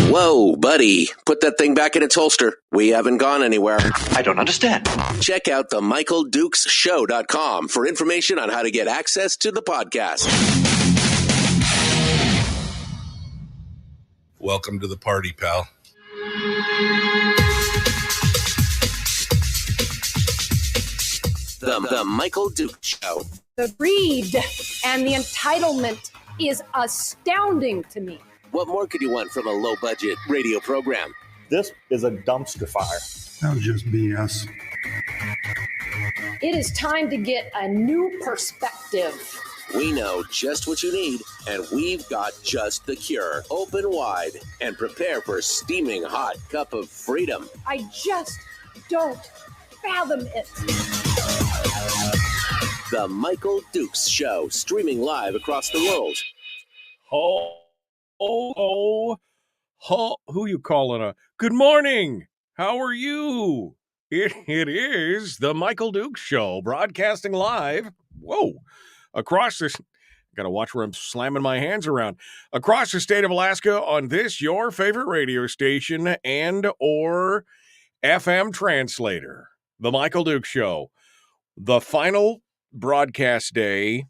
Whoa, buddy. Put that thing back in its holster. We haven't gone anywhere. I don't understand. Check out themichaeldukesshow.com for information on how to get access to the podcast. Welcome to the party, pal. The Michael Duke Show. The greed and the entitlement is astounding to me. What more could you want from a low-budget radio program? This is a dumpster fire. That was just BS. It is time to get a new perspective. We know just what you need, and we've got just the cure. Open wide and prepare for a steaming hot cup of freedom. I just don't fathom it. The Michael Dukes Show, streaming live across the world. Who you calling a good morning? How are you? It is the Michael Dukes Show, broadcasting live. Whoa, across this. Gotta watch where I'm slamming my hands around. Across the state of Alaska on this, your favorite radio station and or FM translator. The Michael Dukes Show. The final broadcast day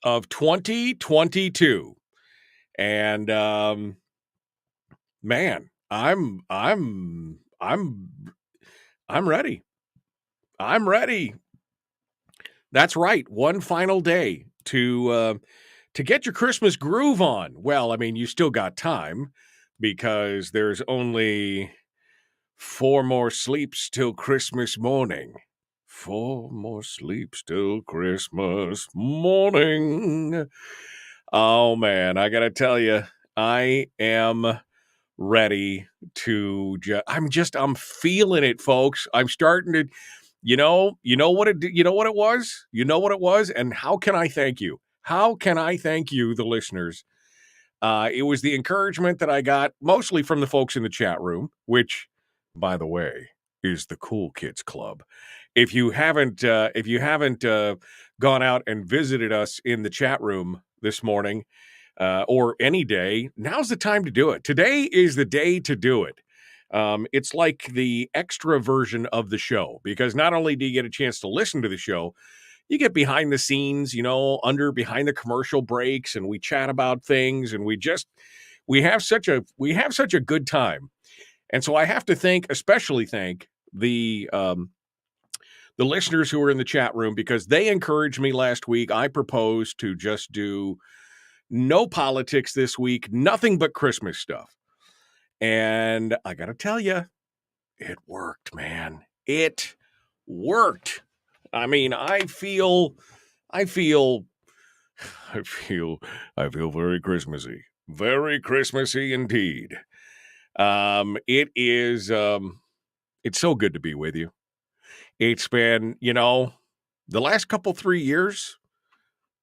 of 2022. And man, I'm ready. I'm ready. That's right. One final day to get your Christmas groove on. Well, I mean, you still got time because there's only 4 more sleeps till Christmas morning. 4 more sleeps till Christmas morning. Oh, man, I got to tell you, I am ready to I'm feeling it, folks. I'm starting to, you know what it was? And how can I thank you? How can I thank you, the listeners? It was the encouragement that I got mostly from the folks in the chat room, which, by the way, is the Cool Kids Club. If you haven't gone out and visited us in the chat room this morning, or any day, now's the time to do it. Today is the day to do it. It's like the extra version of the show, because not only do you get a chance to listen to the show, you get behind the scenes, behind the commercial breaks, and we chat about things, and we have such a good time. And so I have to especially thank the listeners who are in the chat room, because they encouraged me last week. I proposed to just do no politics this week, nothing but Christmas stuff. And I got to tell you, it worked, man. It worked. I mean, I feel very Christmassy. Very Christmassy indeed. It is, it's so good to be with you. It's been, the last couple 3 years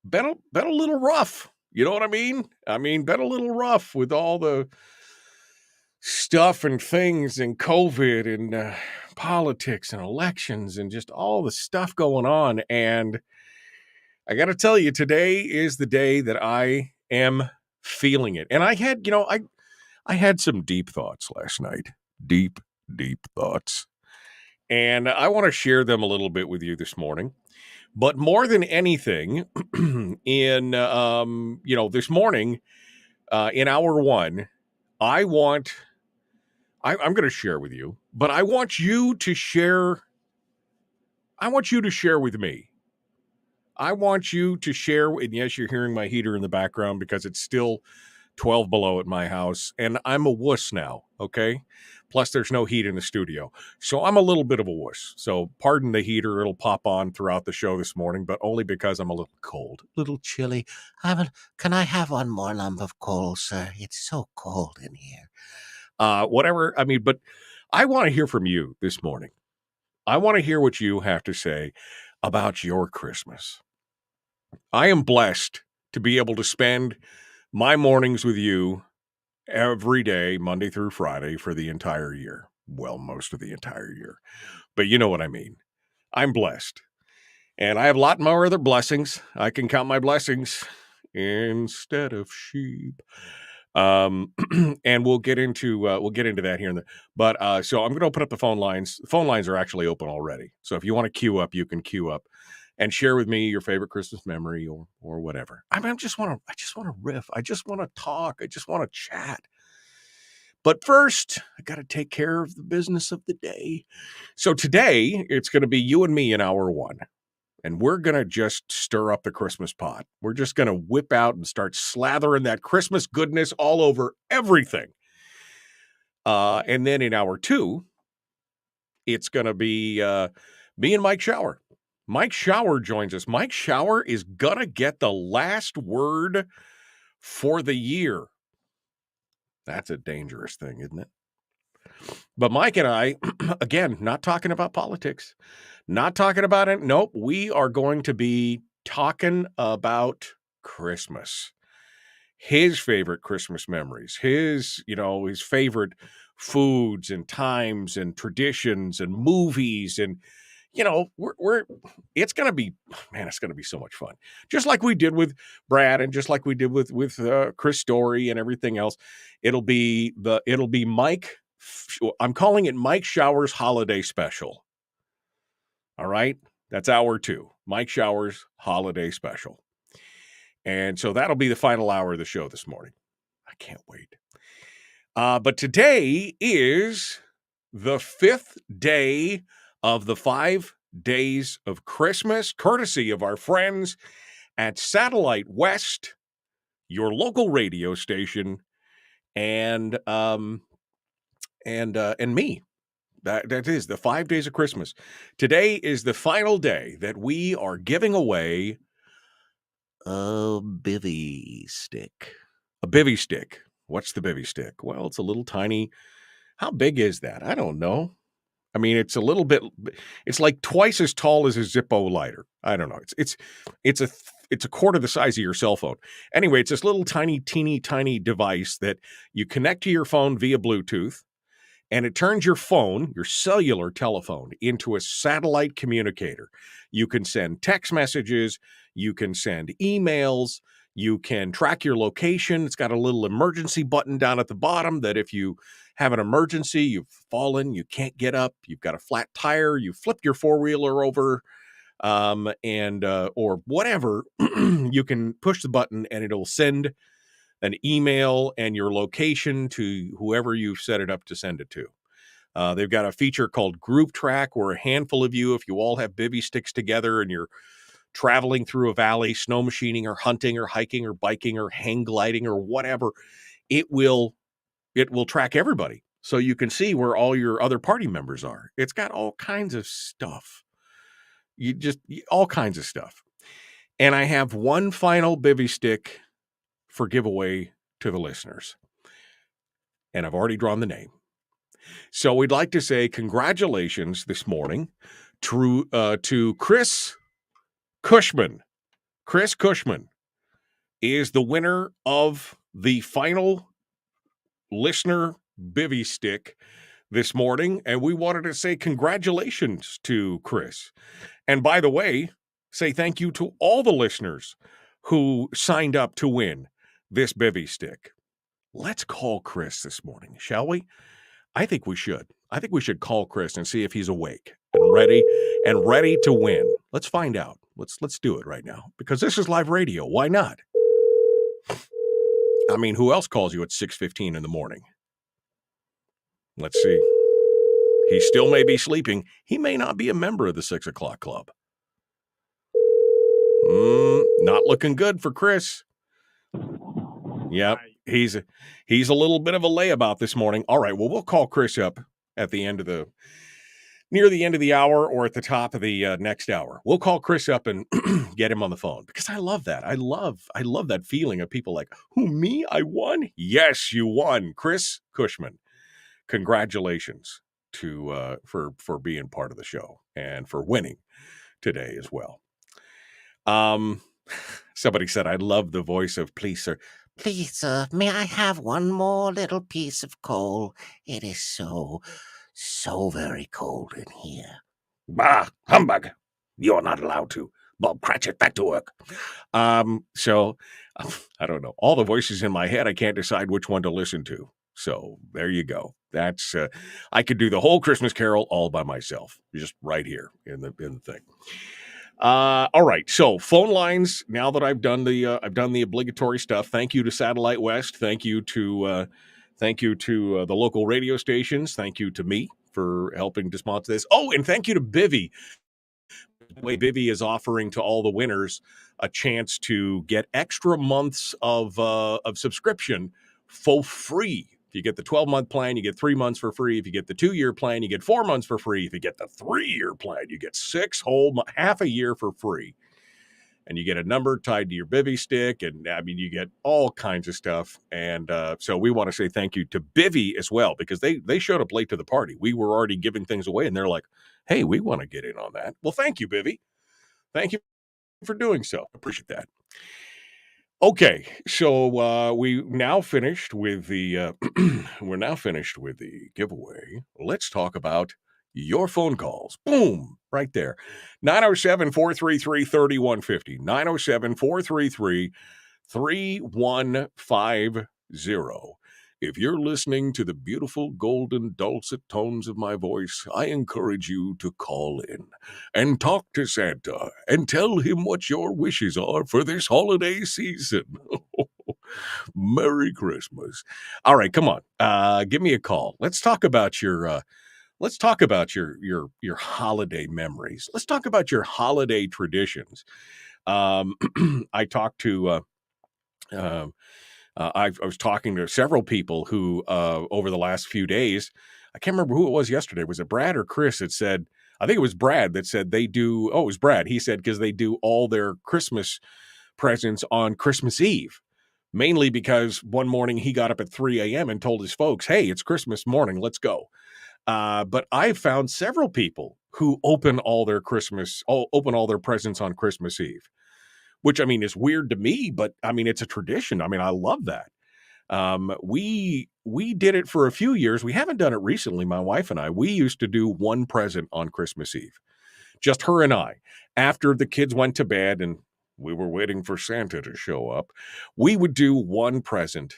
been a little rough. You know what I mean? Been a little rough with all the stuff and things and COVID and politics and elections and just all the stuff going on. And I got to tell you, today is the day that I am feeling it. And I had, I had some deep thoughts last night. Deep thoughts. And I want to share them a little bit with you this morning. But more than anything, in, this morning, in hour one, I'm going to share with you, but I want you to share with me. I want you to share, and yes, you're hearing my heater in the background because it's still 12 below at my house, and I'm a wuss now, okay? Plus, there's no heat in the studio, so I'm a little bit of a wuss. So pardon the heater, it'll pop on throughout the show this morning, but only because I'm a little cold, a little chilly. Can I have one more lump of coal, sir? It's so cold in here. Whatever, but I want to hear from you this morning. I want to hear what you have to say about your Christmas. I am blessed to be able to spend my mornings with you every day, Monday through Friday, for the entire year. Well, most of the entire year. But you know what I mean. I'm blessed. And I have a lot more other blessings. I can count my blessings instead of sheep. And we'll get into that here. But so I'm going to open up the phone lines. The phone lines are actually open already. So if you want to queue up, you can queue up and share with me your favorite Christmas memory or whatever. I just want to riff. I just want to talk. I just want to chat. But first, I got to take care of the business of the day. So today, it's going to be you and me in hour one. And we're going to just stir up the Christmas pot. We're just going to whip out and start slathering that Christmas goodness all over everything. And then in hour two, it's going to be me and Mike Shower. Mike Shower joins us. Mike Shower is going to get the last word for the year. That's a dangerous thing, isn't it? But Mike and I, again, not talking about politics, not talking about it. Nope. We are going to be talking about Christmas, his favorite Christmas memories, his favorite foods and times and traditions and movies. And, it's going to be so much fun. Just like we did with Brad and just like we did with Chris Story and everything else. It'll be Mike. I'm calling it Mike Shower's Holiday Special. All right. That's hour two, Mike Shower's Holiday Special. And so that'll be the final hour of the show this morning. I can't wait. But today is the 5th day of the 5 days of Christmas, courtesy of our friends at Satellite West, your local radio station, and me. That is the 5 days of Christmas. Today is the final day that we are giving away a bivvy stick. A bivvy stick. What's the bivvy stick? Well, it's a little tiny. How big is that? I don't know. It's a little bit. It's like twice as tall as a Zippo lighter. I don't know. It's a quarter the size of your cell phone. Anyway, it's this little tiny, teeny, tiny device that you connect to your phone via Bluetooth, and it turns your phone, your cellular telephone, into a satellite communicator. You can send text messages. You can send emails. You can track your location. It's got a little emergency button down at the bottom that if you have an emergency, you've fallen, you can't get up, you've got a flat tire, you flipped your four-wheeler over, or whatever, you can push the button and it'll send an email and your location to whoever you've set it up to send it to. They've got a feature called Group Track where a handful of you, if you all have bivvy sticks together and you're traveling through a valley, snow machining or hunting or hiking or biking or hang gliding or whatever, it will track everybody. So you can see where all your other party members are. It's got all kinds of stuff. All kinds of stuff. And I have one final bivvy stick for giveaway to the listeners. And I've already drawn the name. So we'd like to say congratulations this morning to Chris Cushman. Chris Cushman is the winner of the final listener bivvy stick this morning, and we wanted to say congratulations to Chris. And by the way, say thank you to all the listeners who signed up to win this bivvy stick. Let's call Chris this morning, shall we? I think we should. I think we should call Chris and see if he's awake and ready to win. Let's find out. Let's do it right now, because this is live radio. Why not? I mean, who else calls you at 6:15 in the morning? Let's see. He still may be sleeping. He may not be a member of the 6 o'clock club. Not looking good for Chris. Yep, he's a little bit of a layabout this morning. All right, well, we'll call Chris up at the end of near the end of the hour, or at the top of the next hour. We'll call Chris up and get him on the phone, because I love that. I love that feeling of people like, who, me? I won? Yes, you won, Chris Cushman. Congratulations for being part of the show and for winning today as well. Somebody said, I love the voice of please, sir. Please, sir, may I have one more little piece of coal? It is so very cold in here. Bah, humbug. You're not allowed to. Bob Cratchit, back to work. So, I don't know. All the voices in my head, I can't decide which one to listen to. So, there you go. That's, I could do the whole Christmas Carol all by myself, just right here in the thing. All right. So phone lines, now that I've done the obligatory stuff. Thank you to Satellite West. Thank you to the local radio stations. Thank you to me for helping to sponsor this. Oh, and thank you to Bivvy. The way Bivvy is offering to all the winners a chance to get extra months of subscription for free. If you get the 12-month plan, you get 3 months for free. If you get the 2-year plan, you get 4 months for free. If you get the 3-year plan, you get half a year for free. And you get a number tied to your Bivvy stick. And I mean, you get all kinds of stuff. And so we want to say thank you to Bivvy as well, because they showed up late to the party. We were already giving things away, and they're like, hey, we want to get in on that. Well, thank you, Bivvy. Thank you for doing so. Appreciate that. Okay, so we're now finished with the giveaway. Let's talk about your phone calls. Boom, right there. 907-433-3150. 907-433-3150. If you're listening to the beautiful golden dulcet tones of my voice, I encourage you to call in and talk to Santa and tell him what your wishes are for this holiday season. Merry Christmas. All right, come on. Give me a call. Let's talk about your holiday memories. Let's talk about your holiday traditions. I talked to I was talking to several people who, over the last few days, I can't remember who it was yesterday. Was it Brad or Chris that said, I think it was Brad that said they do, it was Brad. He said, because they do all their Christmas presents on Christmas Eve, mainly because one morning he got up at 3 a.m. and told his folks, hey, it's Christmas morning, let's go. But I've found several people who open all their presents on Christmas Eve. Which, I mean, is weird to me, but I mean, it's a tradition. I mean, I love that. We did it for a few years. We haven't done it recently, my wife and I. We used to do one present on Christmas Eve, just her and I. After the kids went to bed and we were waiting for Santa to show up, we would do one present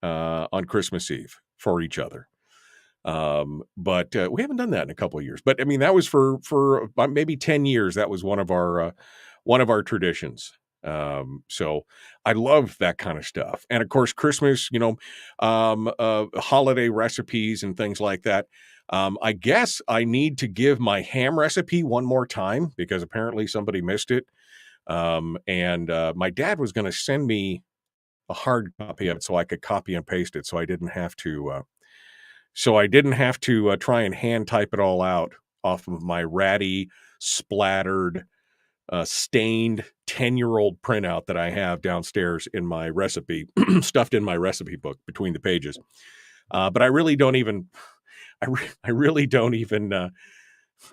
on Christmas Eve for each other. But we haven't done that in a couple of years. But I mean, that was for maybe 10 years. That was one of our traditions. So I love that kind of stuff. And of course, Christmas, holiday recipes and things like that. I guess I need to give my ham recipe one more time because apparently somebody missed it. And my dad was going to send me a hard copy of it so I could copy and paste it. So I didn't have to try and hand type it all out off of my ratty, splattered, stained 10-year-old printout that I have downstairs in my recipe, stuffed in my recipe book between the pages. But I really don't even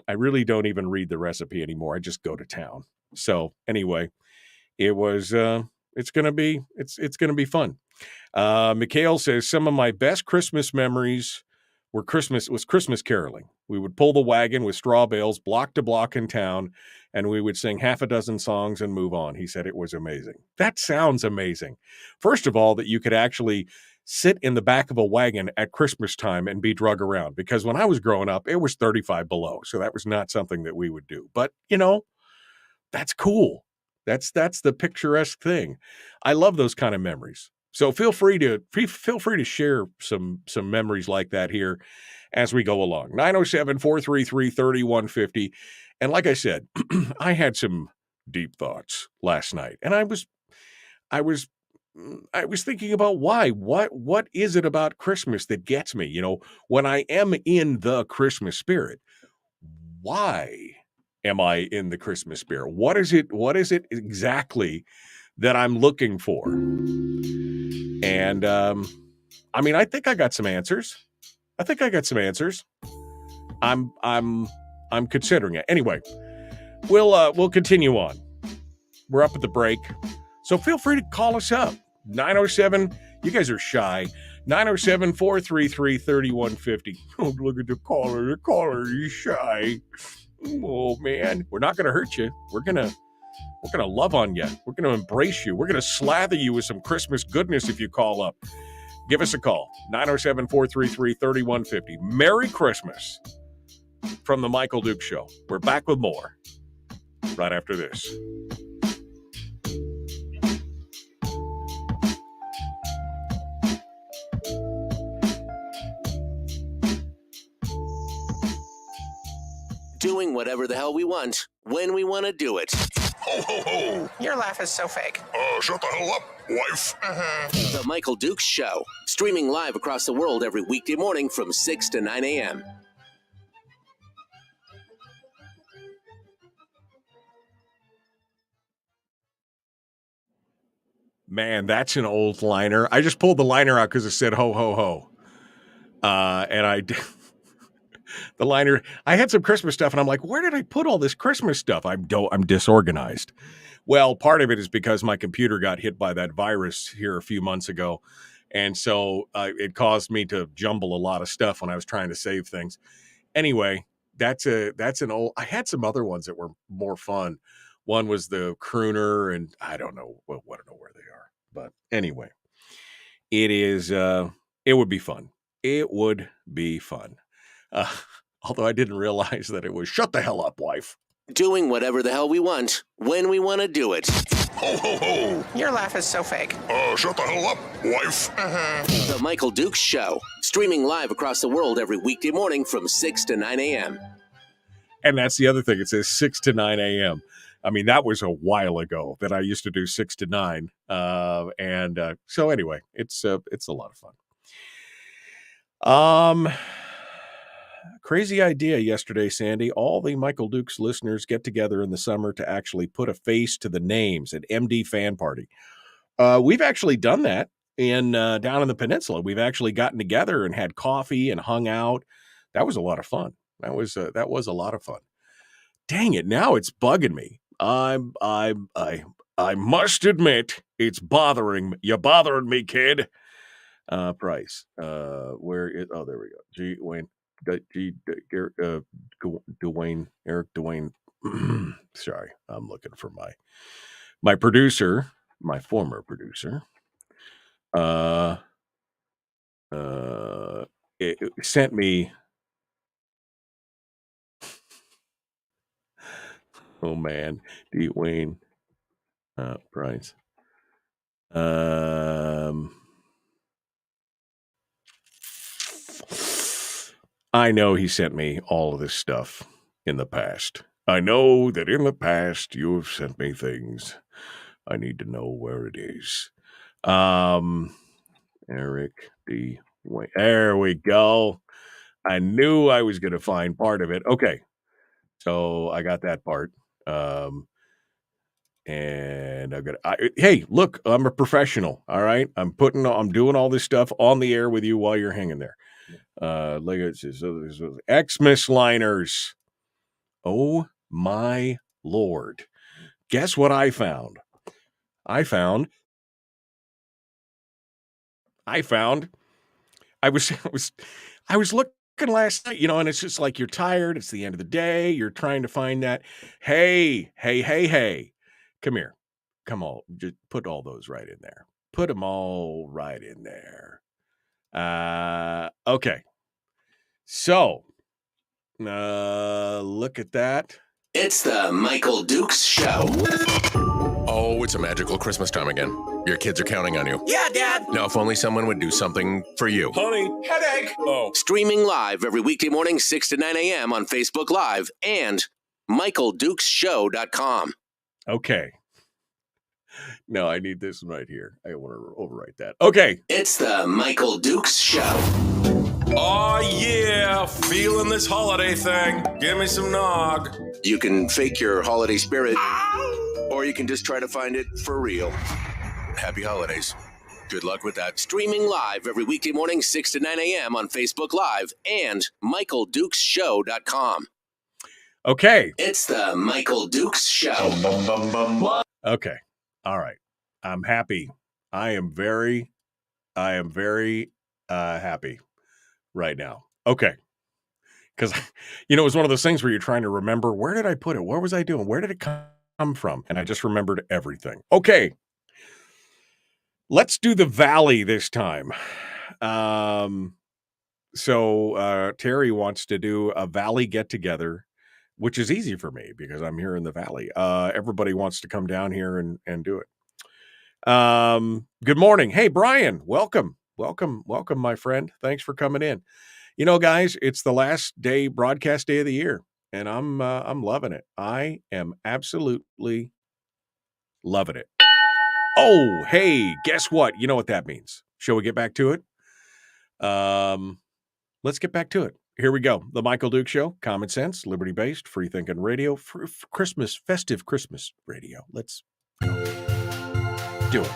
I really don't even read the recipe anymore. I just go to town. So anyway, it was it's gonna be fun. Mikhail says some of my best Christmas memories was Christmas caroling. We would pull the wagon with straw bales block to block in town, and we would sing half a dozen songs and move on. He said it was amazing. That sounds amazing. First of all, that you could actually sit in the back of a wagon at Christmas time and be drug around, because when I was growing up, it was 35 below. So that was not something that we would do. But, that's cool. That's the picturesque thing. I love those kind of memories. So feel free to share some memories like that here as we go along. 907-433-3150. And like I said, I had some deep thoughts last night, and I was thinking about why. What is it about Christmas that gets me? When I am in the Christmas spirit, why am I in the Christmas spirit? What is it exactly that I'm looking for? And I think I got some answers. I'm considering it. Anyway, we'll continue on. We're up at the break. So feel free to call us up. 907, you guys are shy. 907-433-3150. Oh, look at the caller. The caller is shy. Oh man, we're not going to hurt you. We're going to love on you. We're going to embrace you. We're going to slather you with some Christmas goodness if you call up. Give us a call. 907-433-3150. Merry Christmas from the Michael Duke Show. We're back with more right after this. Doing whatever the hell we want, when we want to do it. Ho, ho, ho. Your laugh is so fake. Shut the hell up, wife. The Michael Dukes Show, streaming live across the world every weekday morning from 6 to 9 a.m. Man, that's an old liner. I just pulled the liner out because it said ho, ho, ho. And I did. The liner, I had some Christmas stuff, and I'm like, where did I put all this Christmas stuff? I'm disorganized. Well, part of it is because my computer got hit by that virus here a few months ago, and so it caused me to jumble a lot of stuff when I was trying to save things. Anyway, that's an old. I had some other ones that were more fun. One was the crooner, and I don't know where they are, but anyway, it is. It would be fun. It would be fun. Although I didn't realize that it was shut the hell up, wife. Doing whatever the hell we want, when we want to do it. Ho, ho, ho. Your laugh is so fake. Shut the hell up, wife. The Michael Dukes Show, streaming live across the world every weekday morning from 6 to 9 a.m. And that's the other thing. It says 6 to 9 a.m. I mean, that was a while ago that I used to do 6 to 9. So anyway, it's a lot of fun. Crazy idea yesterday, Sandy. All the Michael Dukes listeners get together in the summer to actually put a face to the names at MD Fan Party. We've actually done that down in the peninsula. We've actually gotten together and had coffee and hung out. That was a lot of fun. That was a lot of fun. Dang it! Now it's bugging me. I must admit it's bothering me. You're bothering me, kid. Price. Where is? Oh, there we go. Eric Dwayne. Sorry, I'm looking for my producer, my former producer. It sent me. Oh man, Dwayne. Price. I know he sent me all of this stuff in the past. I know that in the past you have sent me things. I need to know where it is. Eric D. Wayne. There we go. I knew I was going to find part of it. Okay. So I got that part. And hey, look, I'm a professional. All right. I'm doing all this stuff on the air with you while you're hanging there. Xmas liners. Oh my Lord. Guess what I found? I was looking last night, and it's just like you're tired. It's the end of the day. You're trying to find that. Hey. Come here. Come on. Just put all those right in there. Put them all right in there. Okay. So, look at that. It's the Michael Dukes Show. Oh, it's a magical Christmas time again. Your kids are counting on you. Yeah, Dad. Now, if only someone would do something for you. Honey, Headache. oh, Streaming live every weekday morning, 6 to 9 a.m. on Facebook Live and MichaelDukesShow.com. Okay. No, I need this one right here. I want to overwrite that. Okay. It's the Michael Dukes Show. oh yeah, feeling this holiday thing. Give me some nog. You can fake your holiday spirit, or you can just try to find it for real. Happy holidays. Good luck with that. Streaming live every weekday morning, 6 to 9 a.m. on Facebook Live and MichaelDukesShow.com. Okay. It's the Michael Dukes Show. Okay. All right. I'm happy. I am very happy right now. Okay. Because, it was one of those things where you're trying to remember, where did I put it? What was I doing? Where did it come from? And I just remembered everything. Okay. Let's do the Valley this time. So Terry wants to do a Valley get-together, which is easy for me because I'm here in the Valley. Everybody wants to come down here and do it. Good morning. Hey, Brian, welcome, my friend. Thanks for coming in. Guys, it's the last day, broadcast day of the year, and I'm loving it. I am absolutely loving it. Oh, hey, guess what? You know what that means. Shall we get back to it? Let's get back to it. Here we go. The Michael Dukes Show, common sense, liberty-based, free-thinking radio, Christmas, festive Christmas radio. Let's do it.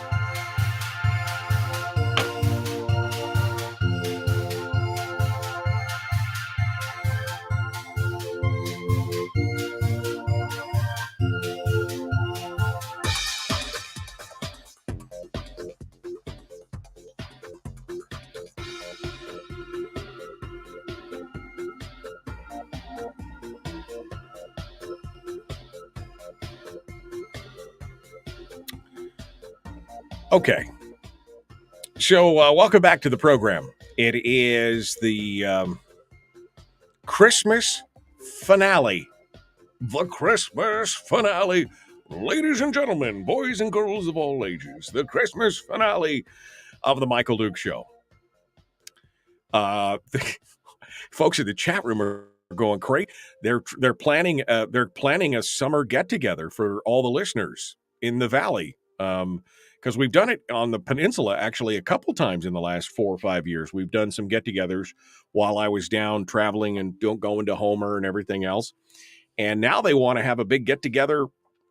Okay. So welcome back to the program. It is the Christmas finale. The Christmas finale. Ladies and gentlemen, boys and girls of all ages, the Christmas finale of the Michael Dukes Show. Folks in the chat room are going great. They're planning a summer get-together for all the listeners in the Valley. Because we've done it on the peninsula actually a couple times in the last 4 or 5 years. We've done some get-togethers while I was down traveling and going to Homer and everything else. And now they want to have a big get-together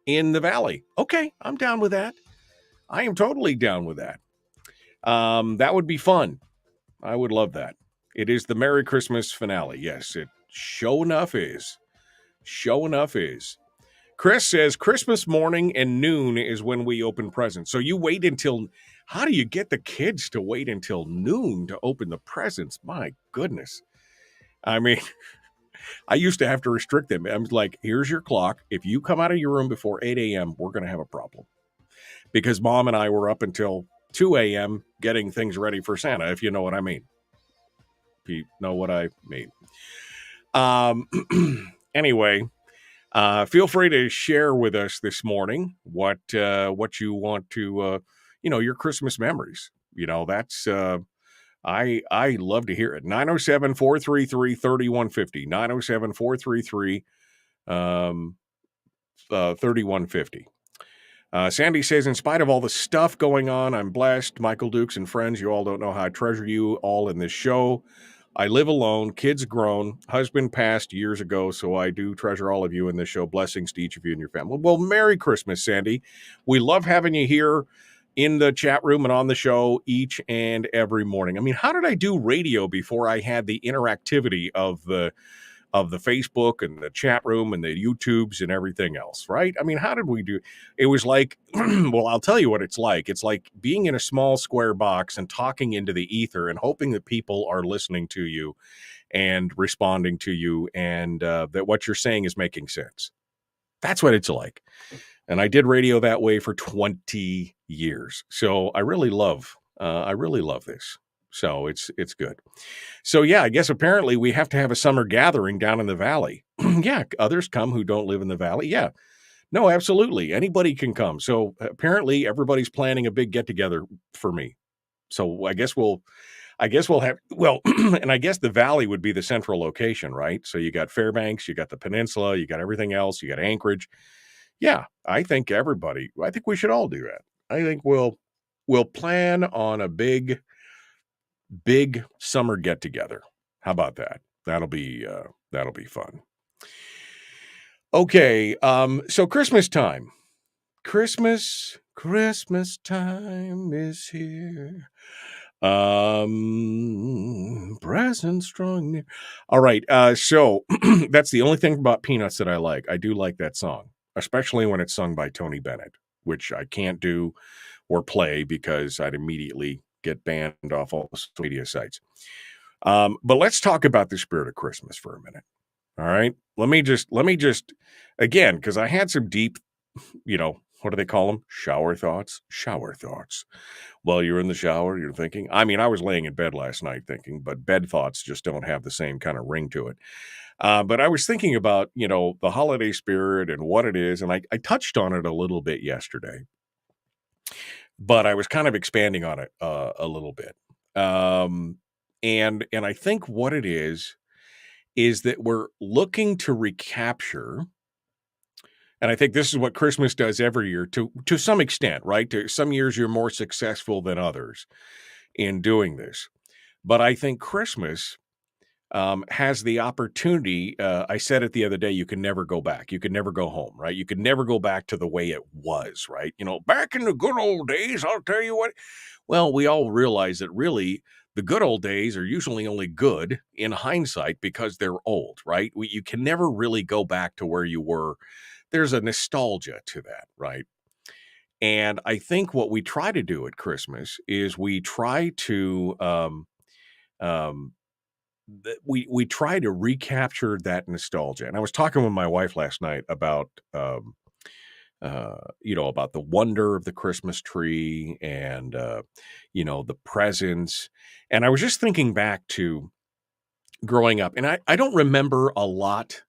in the Valley. Okay, I'm down with that. I am totally down with that. That would be fun. I would love that. It is the Merry Christmas finale. Yes, it sure enough is. Sure enough is. Chris says Christmas morning and noon is when we open presents. So you wait until, how do you get the kids to wait until noon to open the presents? My goodness. I mean, I used to have to restrict them. I'm like, here's your clock. If you come out of your room before 8 a.m., we're going to have a problem. Because Mom and I were up until 2 a.m. getting things ready for Santa, if you know what I mean. If you know what I mean. Anyway. Feel free to share with us this morning what you want to, your Christmas memories. That's, I love to hear it. 907-433-3150, 907-433-3150. Sandy says, in spite of all the stuff going on, I'm blessed. Michael Dukes and friends, you all don't know how I treasure you all in this show. I live alone, kids grown, husband passed years ago, so I do treasure all of you in this show. Blessings to each of you and your family. Well, Merry Christmas, Sandy. We love having you here in the chat room and on the show each and every morning. I mean, how did I do radio before I had the interactivity of the of the Facebook and the chat room and the YouTubes and everything else, right? I mean, how did we do? It was like, well, I'll tell you what it's like. It's like being in a small square box and talking into the ether and hoping that people are listening to you and responding to you, and that what you're saying is making sense. That's what it's like. And I did radio that way for 20 years. So I really love this. So it's good. So yeah, I guess apparently we have to have a summer gathering down in the valley. Yeah, others come who don't live in the valley. Yeah. No, absolutely. Anybody can come. So apparently everybody's planning a big get together for me. So I guess we'll have, well, and I guess the valley would be the central location, right? So you got Fairbanks, you got the peninsula, you got everything else, you got Anchorage. Yeah, I think we should all do that. I think we'll plan on a big summer get together. How about that? That'll be fun. Okay, so Christmas time. Christmas time is here. Present strong near. All right, so that's the only thing about Peanuts that I like. I do like that song, especially when it's sung by Tony Bennett, which I can't do or play because I'd immediately get banned off all social media sites. But let's talk about the spirit of Christmas for a minute. All right. Let me just again, because I had some deep, what do they call them? Shower thoughts. While you're in the shower, you're thinking. I mean, I was laying in bed last night thinking, but bed thoughts just don't have the same kind of ring to it. But I was thinking about, the holiday spirit and what it is. And I touched on it a little bit yesterday, but I was kind of expanding on it a little bit. And I think what it is that we're looking to recapture, and I think this is what Christmas does every year to some extent, right? Some years you're more successful than others in doing this. But I think Christmas has the opportunity. I said it the other day, you can never go back. You can never go home, right? You can never go back to the way it was, right? Back in the good old days, I'll tell you what. Well, we all realize that really the good old days are usually only good in hindsight because they're old, right? You can never really go back to where you were. There's a nostalgia to that, right? And I think what we try to do at Christmas is we try to we try to recapture that nostalgia. And I was talking with my wife last night about about the wonder of the Christmas tree and the presents. And I was just thinking back to growing up, and I don't remember a lot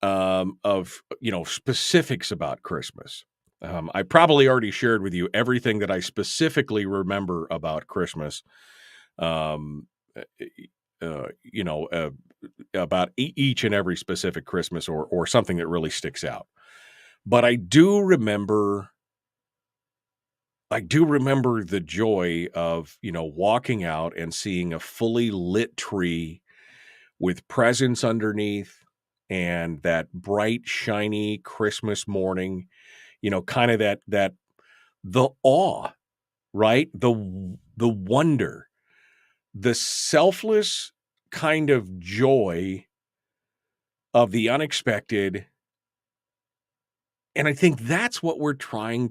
of specifics about Christmas. I probably already shared with you everything that I specifically remember about Christmas. About each and every specific Christmas or something that really sticks out. But I do remember the joy of, walking out and seeing a fully lit tree with presents underneath and that bright, shiny Christmas morning, kind of that the awe, right? The wonder, the selfless kind of joy of the unexpected. And I think that's what we're I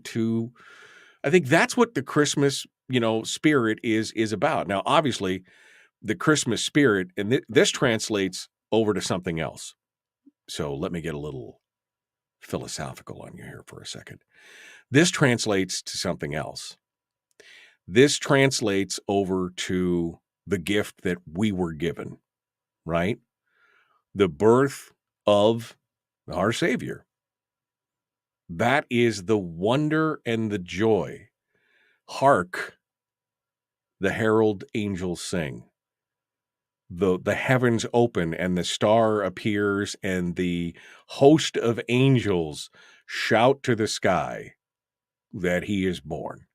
think that's what the Christmas, spirit is about. Now, obviously, the Christmas spirit, and this translates over to something else. So let me get a little philosophical on you here for a second. This translates to something else. This translates over to the gift that we were given, right? The birth of our Savior. That is the wonder and the joy. Hark, the herald angels sing. The heavens open and the star appears and the host of angels shout to the sky that he is born.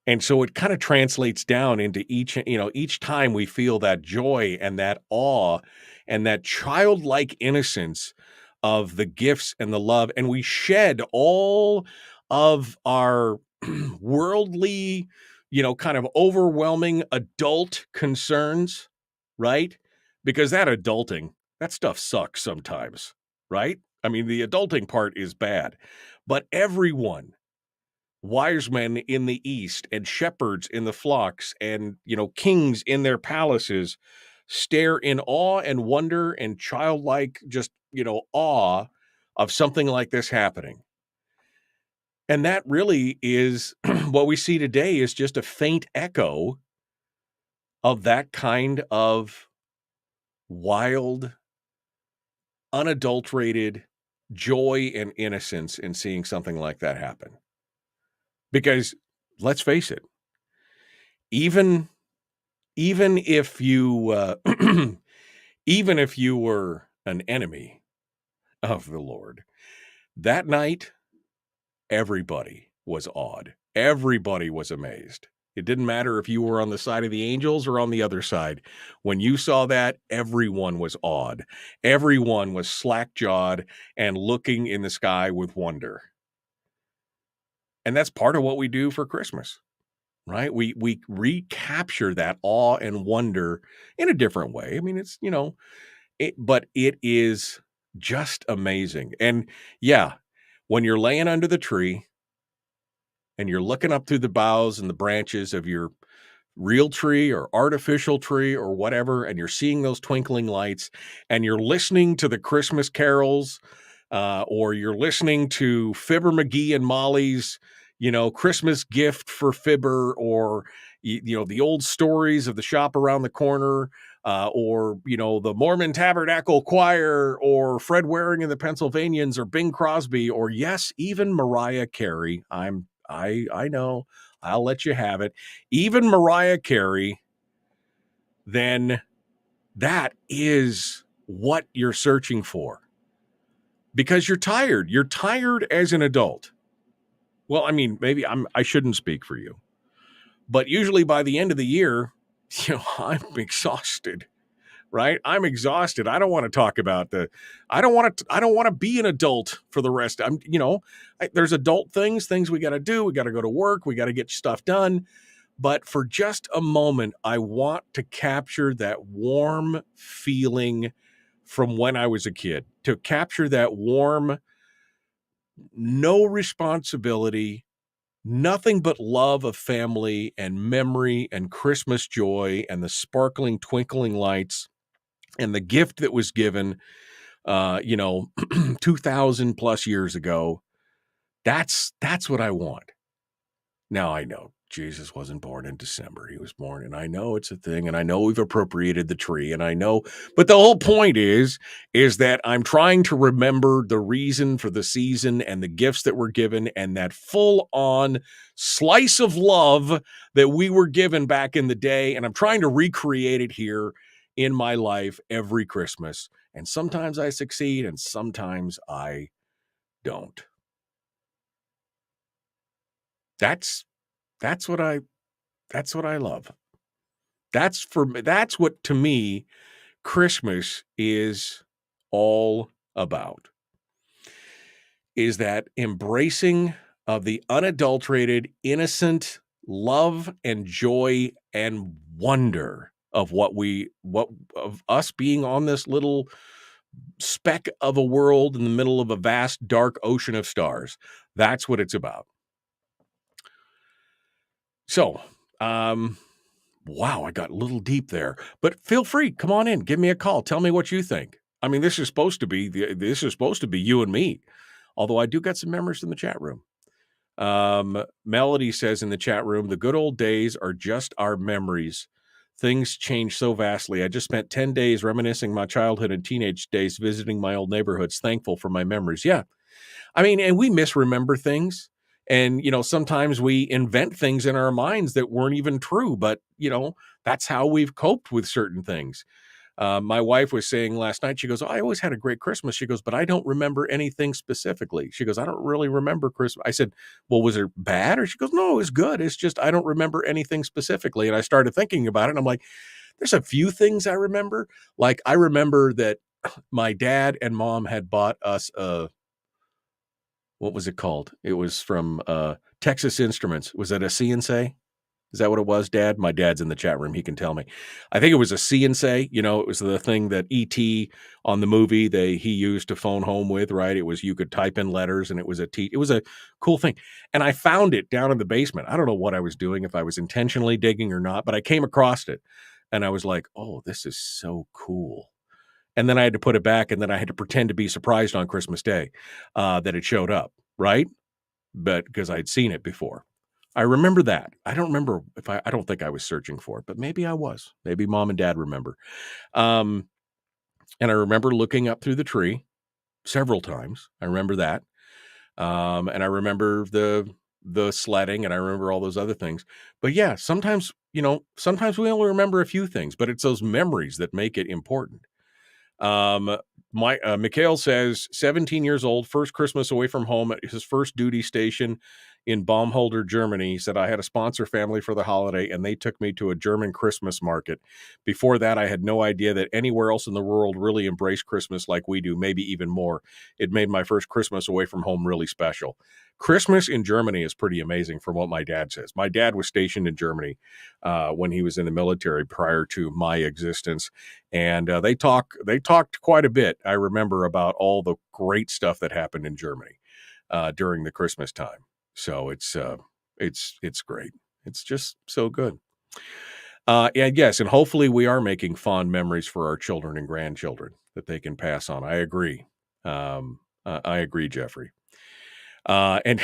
And so it kind of translates down into each time we feel that joy and that awe and that childlike innocence of the gifts and the love. And we shed all of our worldly, kind of overwhelming adult concerns, right? because that adulting, that stuff sucks sometimes, right? I mean, the adulting part is bad, but everyone, wise men in the east and shepherds in the flocks and, kings in their palaces stare in awe and wonder and childlike, just, awe of something like this happening. And that really is what we see today is just a faint echo of that kind of wild, unadulterated joy and innocence in seeing something like that happen. Because let's face it, even if you even if you were an enemy of the Lord, that night everybody was awed. Everybody was amazed. It didn't matter if you were on the side of the angels or on the other side. When you saw that, everyone was awed. Everyone was slack-jawed and looking in the sky with wonder. And that's part of what we do for Christmas, right? We recapture that awe and wonder in a different way. I mean, it's, but it is just amazing. And yeah, when you're laying under the tree and you're looking up through the boughs and the branches of your real tree or artificial tree or whatever, and you're seeing those twinkling lights and you're listening to the Christmas carols, or you're listening to Fibber McGee and Molly's, Christmas gift for Fibber, or, the old stories of the shop around the corner, or, the Mormon Tabernacle Choir, or Fred Waring and the Pennsylvanians, or Bing Crosby, or yes, even Mariah Carey. I know, I'll let you have it. Even Mariah Carey, then that is what you're searching for. Because you're tired. You're tired as an adult. Well, I mean, maybe I shouldn't speak for you. But usually by the end of the year, I'm exhausted, right? I'm exhausted. I don't want to talk about I don't want to be an adult for the rest. There's adult things we got to do. We got to go to work. We got to get stuff done. But for just a moment, I want to capture that warm feeling from when I was a kid, to capture that warm, no responsibility, nothing but love of family and memory and Christmas joy and the sparkling, twinkling lights and the gift that was given, 2,000 plus years ago. That's what I want. Now, I know Jesus wasn't born in December. He was born, and I know it's a thing, and I know we've appropriated the tree, and I know, but the whole point is that I'm trying to remember the reason for the season and the gifts that were given and that full-on slice of love that we were given back in the day, and I'm trying to recreate it here in my life every Christmas. And sometimes I succeed, and sometimes I don't. That's what I love. That's what, to me, Christmas is all about. Is that embracing of the unadulterated, innocent love and joy and wonder of of us being on this little speck of a world in the middle of a vast, dark ocean of stars. That's what it's about. So, wow, I got a little deep there, but feel free, come on in, give me a call. Tell me what you think. I mean, this is supposed to be you and me, although I do got some members in the chat room. Melody says in the chat room, the good old days are just our memories. Things change so vastly. I just spent 10 days reminiscing my childhood and teenage days, visiting my old neighborhoods, thankful for my memories. Yeah. I mean, and we misremember things. And, sometimes we invent things in our minds that weren't even true, but, that's how we've coped with certain things. My wife was saying last night, she goes, I always had a great Christmas. She goes, but I don't remember anything specifically. She goes, I don't really remember Christmas. I said, well, was it bad? Or she goes, no, it was good. It's just, I don't remember anything specifically. And I started thinking about it. And I'm like, there's a few things I remember. Like, I remember that my dad and mom had bought us what was it called? It was from Texas Instruments. Was it a CNC? Is that what it was, Dad? My dad's in the chat room. He can tell me. I think it was a See and Say. You know, it was the thing that E.T. on the movie he used to phone home with, right? It was you could type in letters and it was it was a cool thing. And I found it down in the basement. I don't know what I was doing, if I was intentionally digging or not, but I came across it and I was like, oh, this is so cool. And then I had to put it back, and then I had to pretend to be surprised on Christmas Day that it showed up, right? But because I'd seen it before. I remember that. I don't remember I don't think I was searching for it, but maybe I was. Maybe Mom and Dad remember. And I remember looking up through the tree several times. I remember that. And I remember the sledding, and I remember all those other things. But yeah, sometimes we only remember a few things, but it's those memories that make it important. Mikhail says 17 years old, first Christmas away from home at his first duty station in Baumholder, Germany. He said, I had a sponsor family for the holiday and they took me to a German Christmas market. Before that, I had no idea that anywhere else in the world really embraced Christmas like we do, maybe even more. It made my first Christmas away from home really special. Christmas in Germany is pretty amazing from what my dad says. My dad was stationed in Germany when he was in the military prior to my existence. And they talked quite a bit, I remember, about all the great stuff that happened in Germany during the Christmas time. So it's great. It's just so good. And yes, and hopefully we are making fond memories for our children and grandchildren that they can pass on. I agree. I agree, Jeffrey. And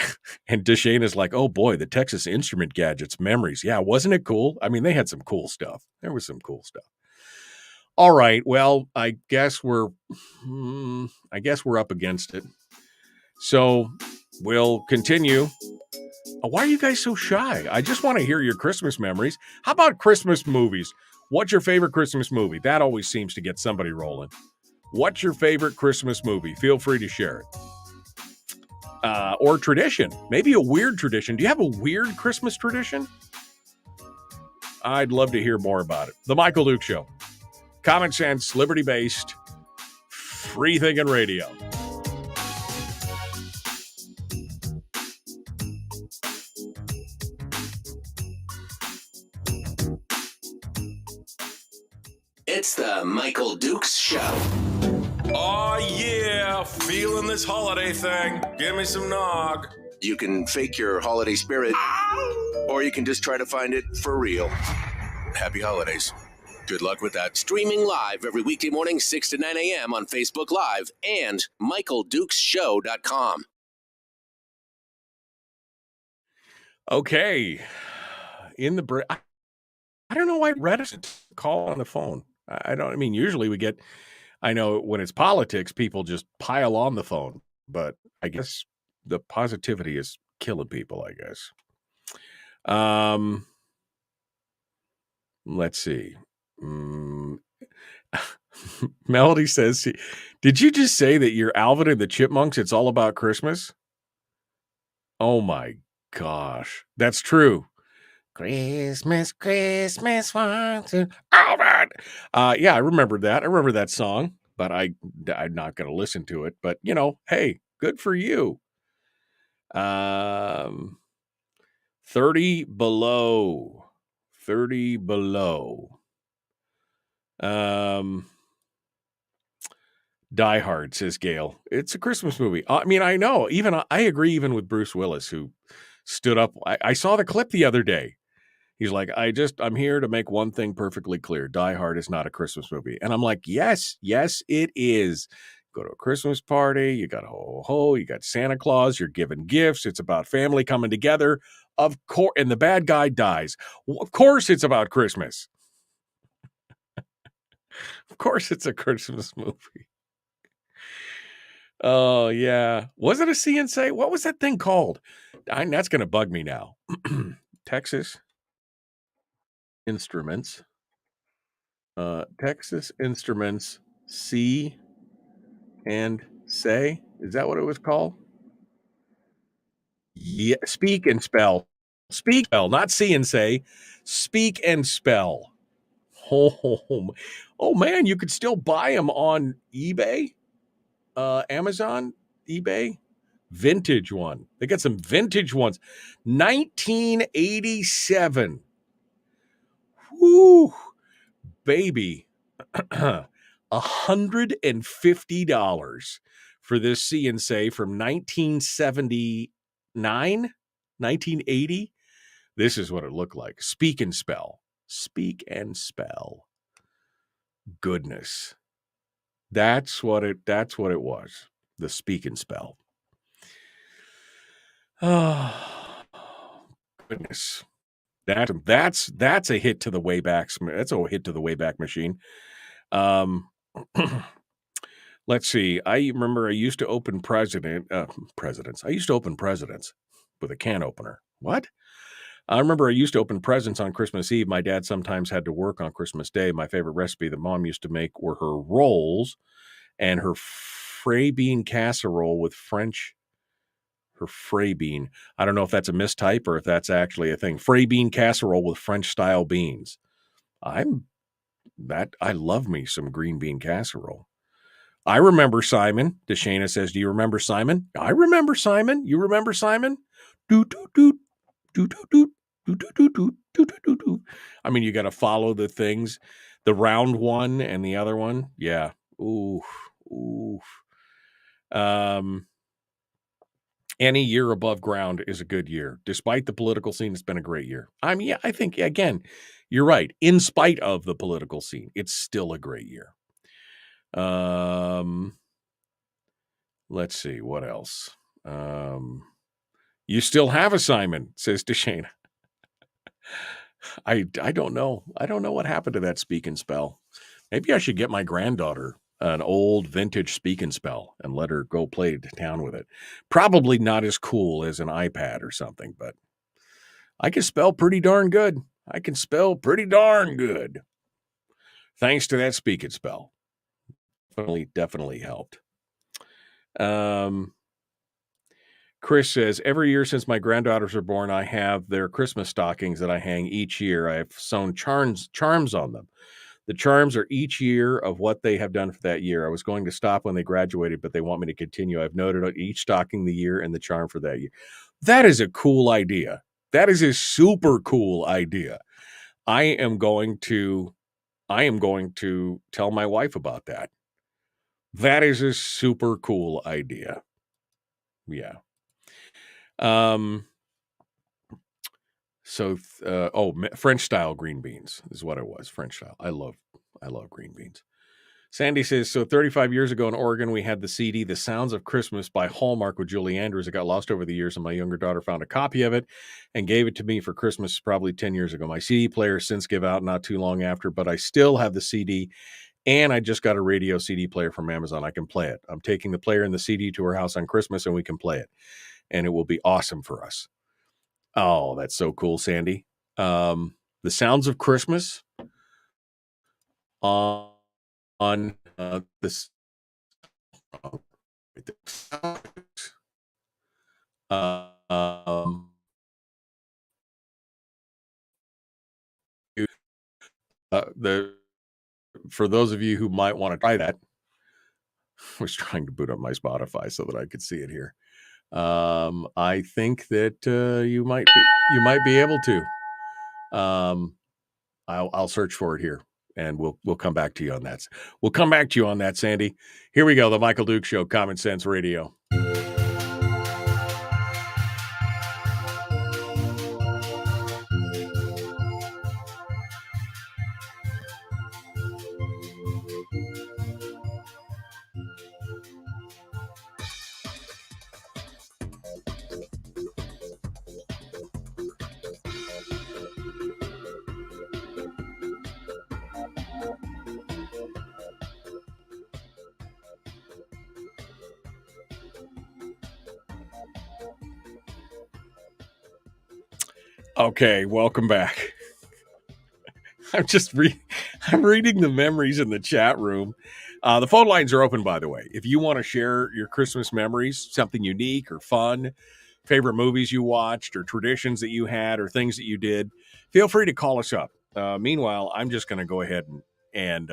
Deshane is like, oh boy, the Texas Instrument Gadgets memories. Yeah, wasn't it cool? I mean, they had some cool stuff. There was some cool stuff. All right. Well, I guess we're up against it. So we'll continue. Why are you guys so shy? I just want to hear your Christmas memories. How about Christmas movies? What's your favorite Christmas movie? That always seems to get somebody rolling. What's your favorite Christmas movie? Feel free to share it. Or tradition. Maybe a weird tradition. Do you have a weird Christmas tradition? I'd love to hear more about it. The Michael Duke Show. Common sense, liberty-based, free-thinking radio. It's the Michael Dukes Show. Oh, yeah. Feeling this holiday thing. Give me some nog. You can fake your holiday spirit, or you can just try to find it for real. Happy holidays. Good luck with that. Streaming live every weekday morning, 6 to 9 a.m. on Facebook Live and MichaelDukesShow.com. Okay. In the break, I don't know why Reddit call on the phone. Usually we get, I know when it's politics, people just pile on the phone, but I guess the positivity is killing people, I guess. Let's see. Melody says, did you just say that you're Alvin and the Chipmunks? It's all about Christmas? Oh my gosh. That's true. Christmas, Christmas, Alvin. Yeah, I remember that. I remember that song, but I'm not going to listen to it. But, hey, good for you. 30 below. 30 below. Die Hard, says Gail. It's a Christmas movie. I mean, I know. I agree even with Bruce Willis, who stood up. I saw the clip the other day. He's like, I'm here to make one thing perfectly clear. Die Hard is not a Christmas movie. And I'm like, yes, it is. Go to a Christmas party. You got ho-ho. You got Santa Claus. You're giving gifts. It's about family coming together. Of course. And the bad guy dies. Of course it's about Christmas. Of course it's a Christmas movie. Oh, yeah. Was it a CNC? What was that thing called? That's going to bug me now. Texas Instruments. Texas Instruments C and Say. Is that what it was called? Yeah. Speak and spell. Speak, spell, not see and say. Speak and spell. Oh man, you could still buy them on eBay, Amazon, eBay. Vintage one. They got some vintage ones. 1987. Woo, baby. $150 for this See and Say from 1979, 1980. This is what it looked like. Speak and Spell. Speak and Spell. Goodness. That's what it was. The Speak and Spell. Oh, goodness. That's a hit to the Wayback. That's a hit to the Wayback Machine. Let's see. I remember I used to open presidents. I used to open presidents with a can opener. What? I remember I used to open presents on Christmas Eve. My dad sometimes had to work on Christmas Day. My favorite recipe that Mom used to make were her rolls and her Fray bean casserole with French. Her Fray bean. I don't know if that's a mistype or if that's actually a thing. Fray bean casserole with French style beans. I love me some green bean casserole. I remember Simon. Deshana says, do you remember Simon? I remember Simon. You remember Simon? Doot, doot, doot, doot, doot, doot, doot, doot, doot, doot, doot, doot, doot. I mean, you got to follow the things. The round one and the other one. Yeah. Oof. Oof. Any year above ground is a good year. Despite the political scene, it's been a great year. I mean, yeah, I think, again, you're right. In spite of the political scene, it's still a great year. Let's see what else. You still have a Simon, says Deshana. I don't know. I don't know what happened to that Speak and Spell. Maybe I should get my granddaughter an old vintage Speak and Spell and let her go play town with it. Probably not as cool as an iPad or something, but I can spell pretty darn good. Thanks to that Speak and Spell. Definitely helped. Chris says, every year since my granddaughters were born, I have their Christmas stockings that I hang each year. I have sewn charms on them. The charms are each year of what they have done for that year. I was going to stop when they graduated, but they want me to continue. I've noted on each stocking the year and the charm for that year. That is a cool idea. That is a super cool idea. I am going to tell my wife about that. That is a super cool idea. Yeah. French style green beans is what it was. French style. I love green beans. Sandy says, so 35 years ago in Oregon, we had the CD, The Sounds of Christmas by Hallmark with Julie Andrews. It got lost over the years, and my younger daughter found a copy of it and gave it to me for Christmas probably 10 years ago. My CD player since gave out not too long after, but I still have the CD, and I just got a radio CD player from Amazon. I can play it. I'm taking the player and the CD to her house on Christmas, and we can play it, and it will be awesome for us. Oh, that's so cool, Sandy. The Sounds of Christmas on this. For those of you who might want to try that, I was trying to boot up my Spotify so that I could see it here. I think that you might be able to. I'll search for it here, and we'll come back to you on that. We'll come back to you on that, Sandy. Here we go. The Michael Duke Show, Common Sense Radio. Okay, welcome back. I'm reading the memories in the chat room. The phone lines are open, by the way. If you want to share your Christmas memories, something unique or fun, favorite movies you watched or traditions that you had or things that you did, feel free to call us up. Meanwhile, I'm just going to go ahead and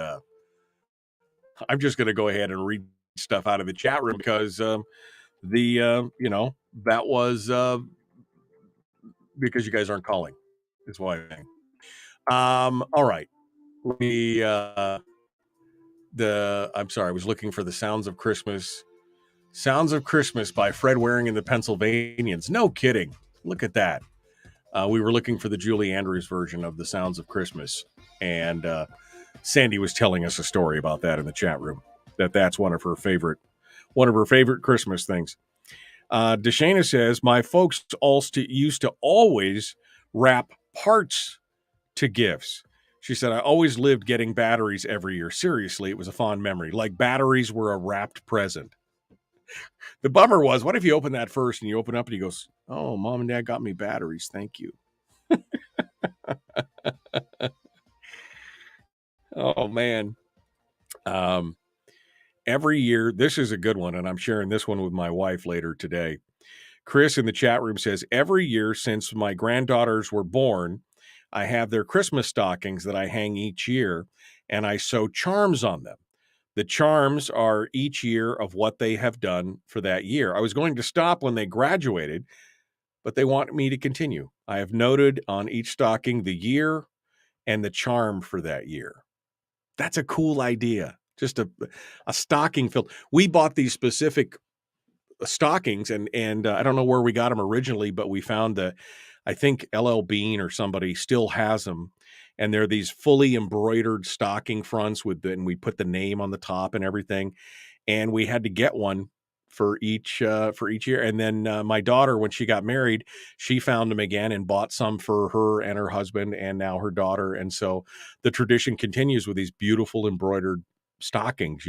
read stuff out of the chat room because that was because you guys aren't calling is why I think. All right. Let me I'm sorry, I was looking for the Sounds of Christmas. Sounds of Christmas by Fred Waring and the Pennsylvanians. No kidding. Look at that. We were looking for the Julie Andrews version of the Sounds of Christmas, and Sandy was telling us a story about that in the chat room. That's one of her favorite Christmas things. Deshana says, my folks used to always wrap parts to gifts. She said, I always lived getting batteries every year. Seriously, it was a fond memory. Like batteries were a wrapped present. The bummer was, what if you open that first and you open up and he goes, oh, Mom and Dad got me batteries. Thank you. Oh, man. Every year, this is a good one, and I'm sharing this one with my wife later today. Chris in the chat room says, every year since my granddaughters were born, I have their Christmas stockings that I hang each year, and I sew charms on them. The charms are each year of what they have done for that year. I was going to stop when they graduated, but they want me to continue. I have noted on each stocking the year and the charm for that year. That's a cool idea. Just a stocking filled. We bought these specific stockings, and I don't know where we got them originally, but we found that I think LL Bean or somebody still has them. And they're these fully embroidered stocking fronts and we put the name on the top and everything. And we had to get one for each year. And then my daughter, when she got married, she found them again and bought some for her and her husband and now her daughter. And so the tradition continues with these beautiful embroidered stockings,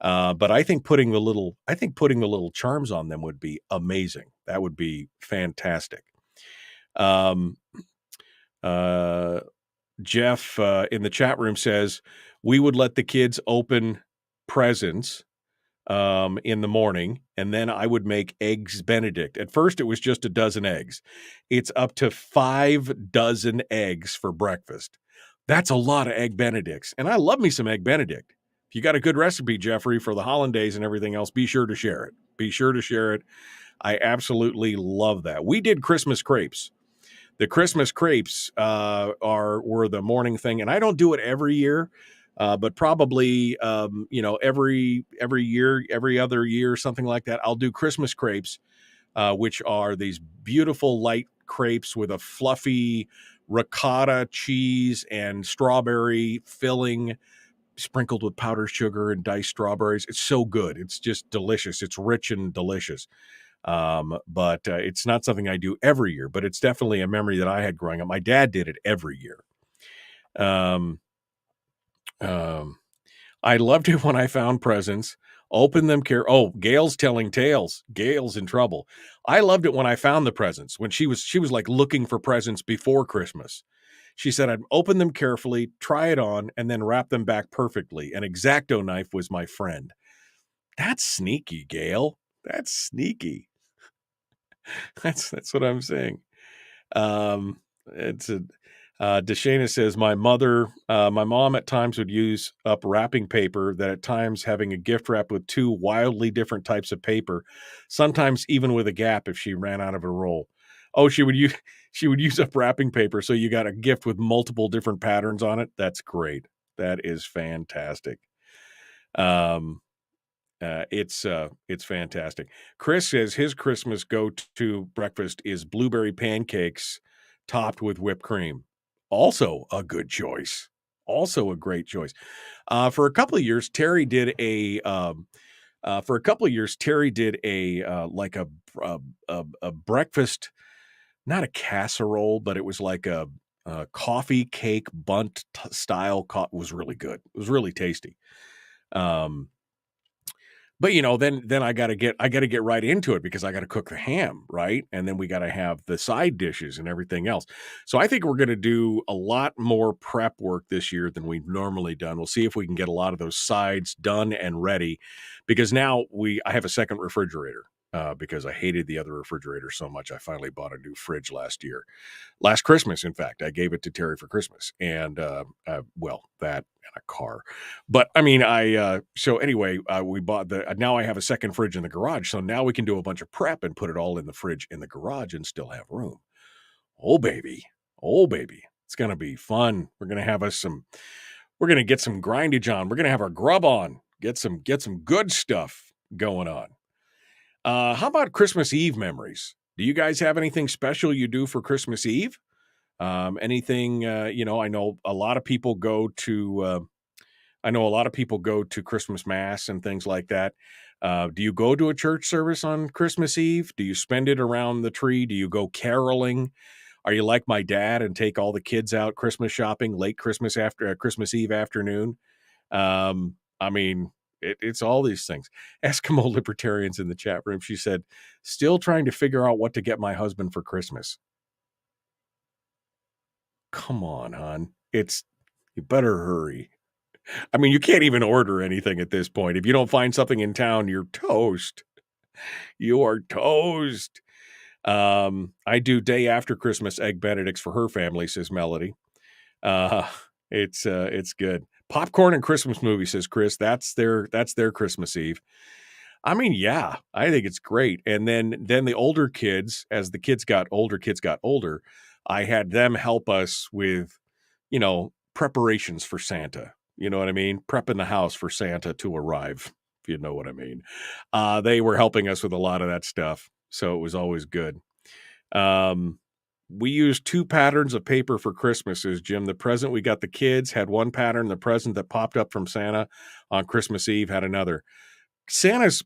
but I think putting the little charms on them would be amazing. That would be fantastic. Jeff in the chat room says, we would let the kids open presents in the morning, and then I would make eggs Benedict. At first, it was just a dozen eggs. It's up to 5 dozen eggs for breakfast. That's a lot of egg Benedicts, and I love me some egg Benedict. If you got a good recipe, Jeffrey, for the hollandaise and everything else, be sure to share it. I absolutely love that. We did Christmas crepes. The Christmas crepes were the morning thing, and I don't do it every year, but probably every year, every other year, something like that. I'll do Christmas crepes, which are these beautiful light crepes with a fluffy ricotta cheese and strawberry filling, sprinkled with powdered sugar and diced strawberries. It's so good. It's just delicious. It's rich and delicious. But it's not something I do every year, but it's definitely a memory that I had growing up. My dad did it every year. I loved it when I found presents, opened them Gail's telling tales. Gail's in trouble. I loved it when I found the presents, when she was like looking for presents before Christmas. She said, I'd open them carefully, try it on, and then wrap them back perfectly. An X-Acto knife was my friend. That's sneaky, Gail. That's sneaky. That's what I'm saying. Deshana says, my mom at times would use up wrapping paper, that at times having a gift wrap with 2 wildly different types of paper, sometimes even with a gap if she ran out of a roll. Oh, she would use up wrapping paper, so you got a gift with multiple different patterns on it. That's great. That is fantastic. It's fantastic. Chris says his Christmas go-to breakfast is blueberry pancakes topped with whipped cream. Also a good choice. Also a great choice. For a couple of years, Terry did a breakfast, not a casserole, but it was like a coffee cake bunt style. It was really good. It was really tasty. But then I got to get right into it because I got to cook the ham, right? And then we got to have the side dishes and everything else. So I think we're going to do a lot more prep work this year than we've normally done. We'll see if we can get a lot of those sides done and ready, because now I have a second refrigerator. Because I hated the other refrigerator so much. I finally bought a new fridge last Christmas. In fact, I gave it to Terry for Christmas, and that and a car. But I mean, so anyway, we bought now I have a second fridge in the garage. So now we can do a bunch of prep and put it all in the fridge in the garage and still have room. Oh, baby. It's going to be fun. We're going to have we're going to get some grindage on. We're going to have our grub on. Get some good stuff going on. How about Christmas Eve memories? Do you guys have anything special you do for Christmas Eve? Anything, I know a lot of people go to Christmas Mass and things like that. Do you go to a church service on Christmas Eve? Do you spend it around the tree? Do you go caroling? Are you like my dad and take all the kids out Christmas shopping late Christmas after Christmas Eve afternoon? It's all these things. Eskimo Libertarians in the chat room. She said, still trying to figure out what to get my husband for Christmas. Come on, hon. You better hurry. I mean, you can't even order anything at this point. If you don't find something in town, you're toast. You are toast. I do day after Christmas egg Benedicts for her family, says Melody. It's good. Popcorn and Christmas movie, says Chris. That's their Christmas Eve. I mean, yeah, I think it's great. And then the older kids, as the kids got older, I had them help us with, preparations for Santa. You know what I mean? Prepping the house for Santa to arrive, if you know what I mean. They were helping us with a lot of that stuff. So it was always good. We used 2 patterns of paper for Christmas, says Jim. The present we got the kids had one pattern. The present that popped up from Santa on Christmas Eve had another. Santa's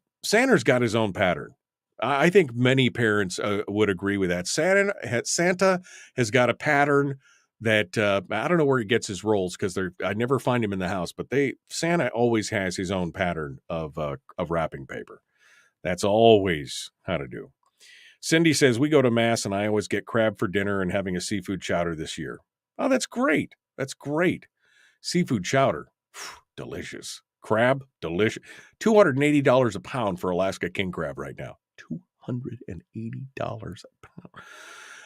got his own pattern. I think many parents would agree with that. Santa has got a pattern that I don't know where he gets his rolls because I never find him in the house, but Santa always has his own pattern of wrapping paper. That's always how to do. Cindy says, we go to Mass and I always get crab for dinner and having a seafood chowder this year. Oh, that's great. That's great. Seafood chowder. Delicious. Crab, delicious. $280 a pound for Alaska king crab right now. $280 a pound.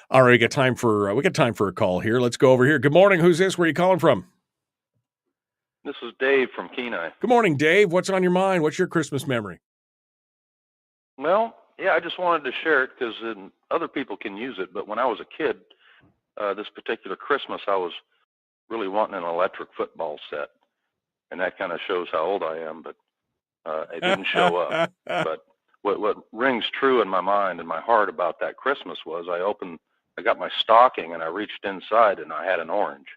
All right, we got time for a call here. Let's go over here. Good morning. Who's this? Where are you calling from? This is Dave from Kenai. Good morning, Dave. What's on your mind? What's your Christmas memory? Well, yeah, I just wanted to share it because other people can use it. But when I was a kid, this particular Christmas, I was really wanting an electric football set. And that kind of shows how old I am, but it didn't show up. But what rings true in my mind and my heart about that Christmas was I got my stocking and I reached inside and I had an orange.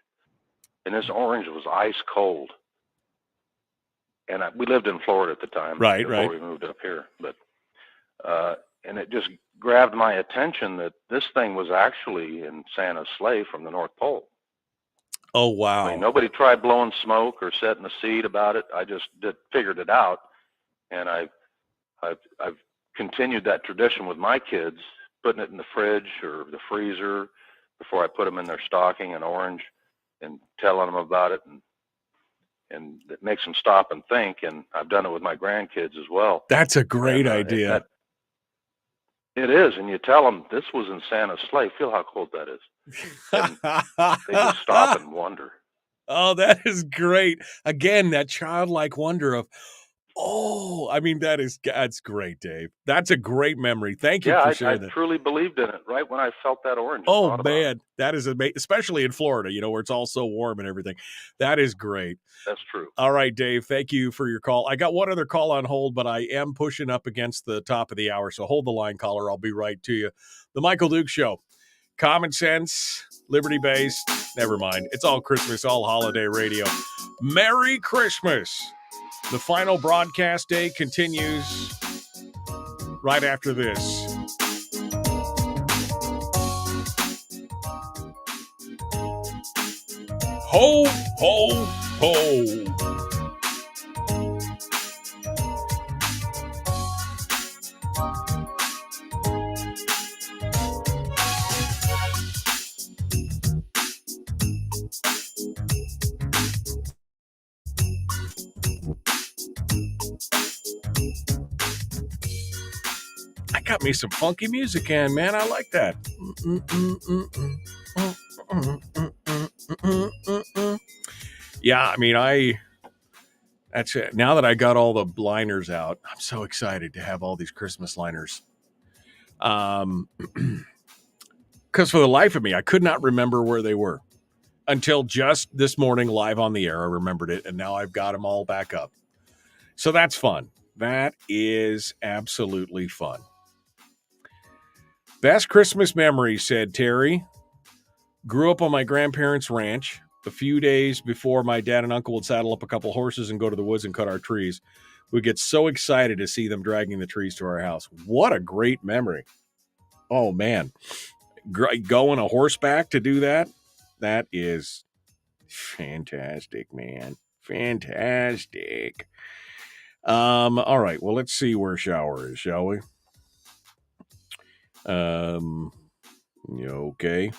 And this orange was ice cold. And we lived in Florida at the time. Before we moved up here. But and it just grabbed my attention that this thing was actually in Santa's sleigh from the North Pole. Oh, wow. I mean, nobody tried blowing smoke or setting a seed about it. I just figured it out. And I've continued that tradition with my kids, putting it in the fridge or the freezer before I put them in their stocking, an orange, and telling them about it. And it makes them stop and think. And I've done it with my grandkids as well. That's a great idea. It is. And you tell them this was in Santa's sleigh. Feel how cold that is. And they just stop and wonder. Oh, that is great. Again, that childlike wonder of, that's great, Dave. That's a great memory. Thank you for sharing that. I truly believed in it right when I felt that orange. Oh, man. That is amazing, especially in Florida, where it's all so warm and everything. That is great. That's true. All right, Dave. Thank you for your call. I got one other call on hold, but I am pushing up against the top of the hour. So hold the line, caller. I'll be right to you. The Michael Duke Show. Common sense, liberty-based. Never mind. It's all Christmas, all holiday radio. Merry Christmas. The final broadcast day continues right after this. Ho, ho, ho. Got me some funky music in, man. I like that. Yeah, I mean, that's it. Now that I got all the liners out, I'm so excited to have all these Christmas liners. Because for the life of me, I could not remember where they were. until just this morning live on the air. I remembered it, and now I've got them all back up. So that's fun. That is absolutely fun. Best Christmas memory, said Terry. Grew up on my grandparents' ranch. A few days before my dad and uncle would saddle up a couple horses and go to the woods and cut our trees. We'd get so excited to see them dragging the trees to our house. What a great memory. Oh, man. Going a horseback to do that? That is fantastic, man. Fantastic. All right. Well, let's see where shower is, shall we? Okay.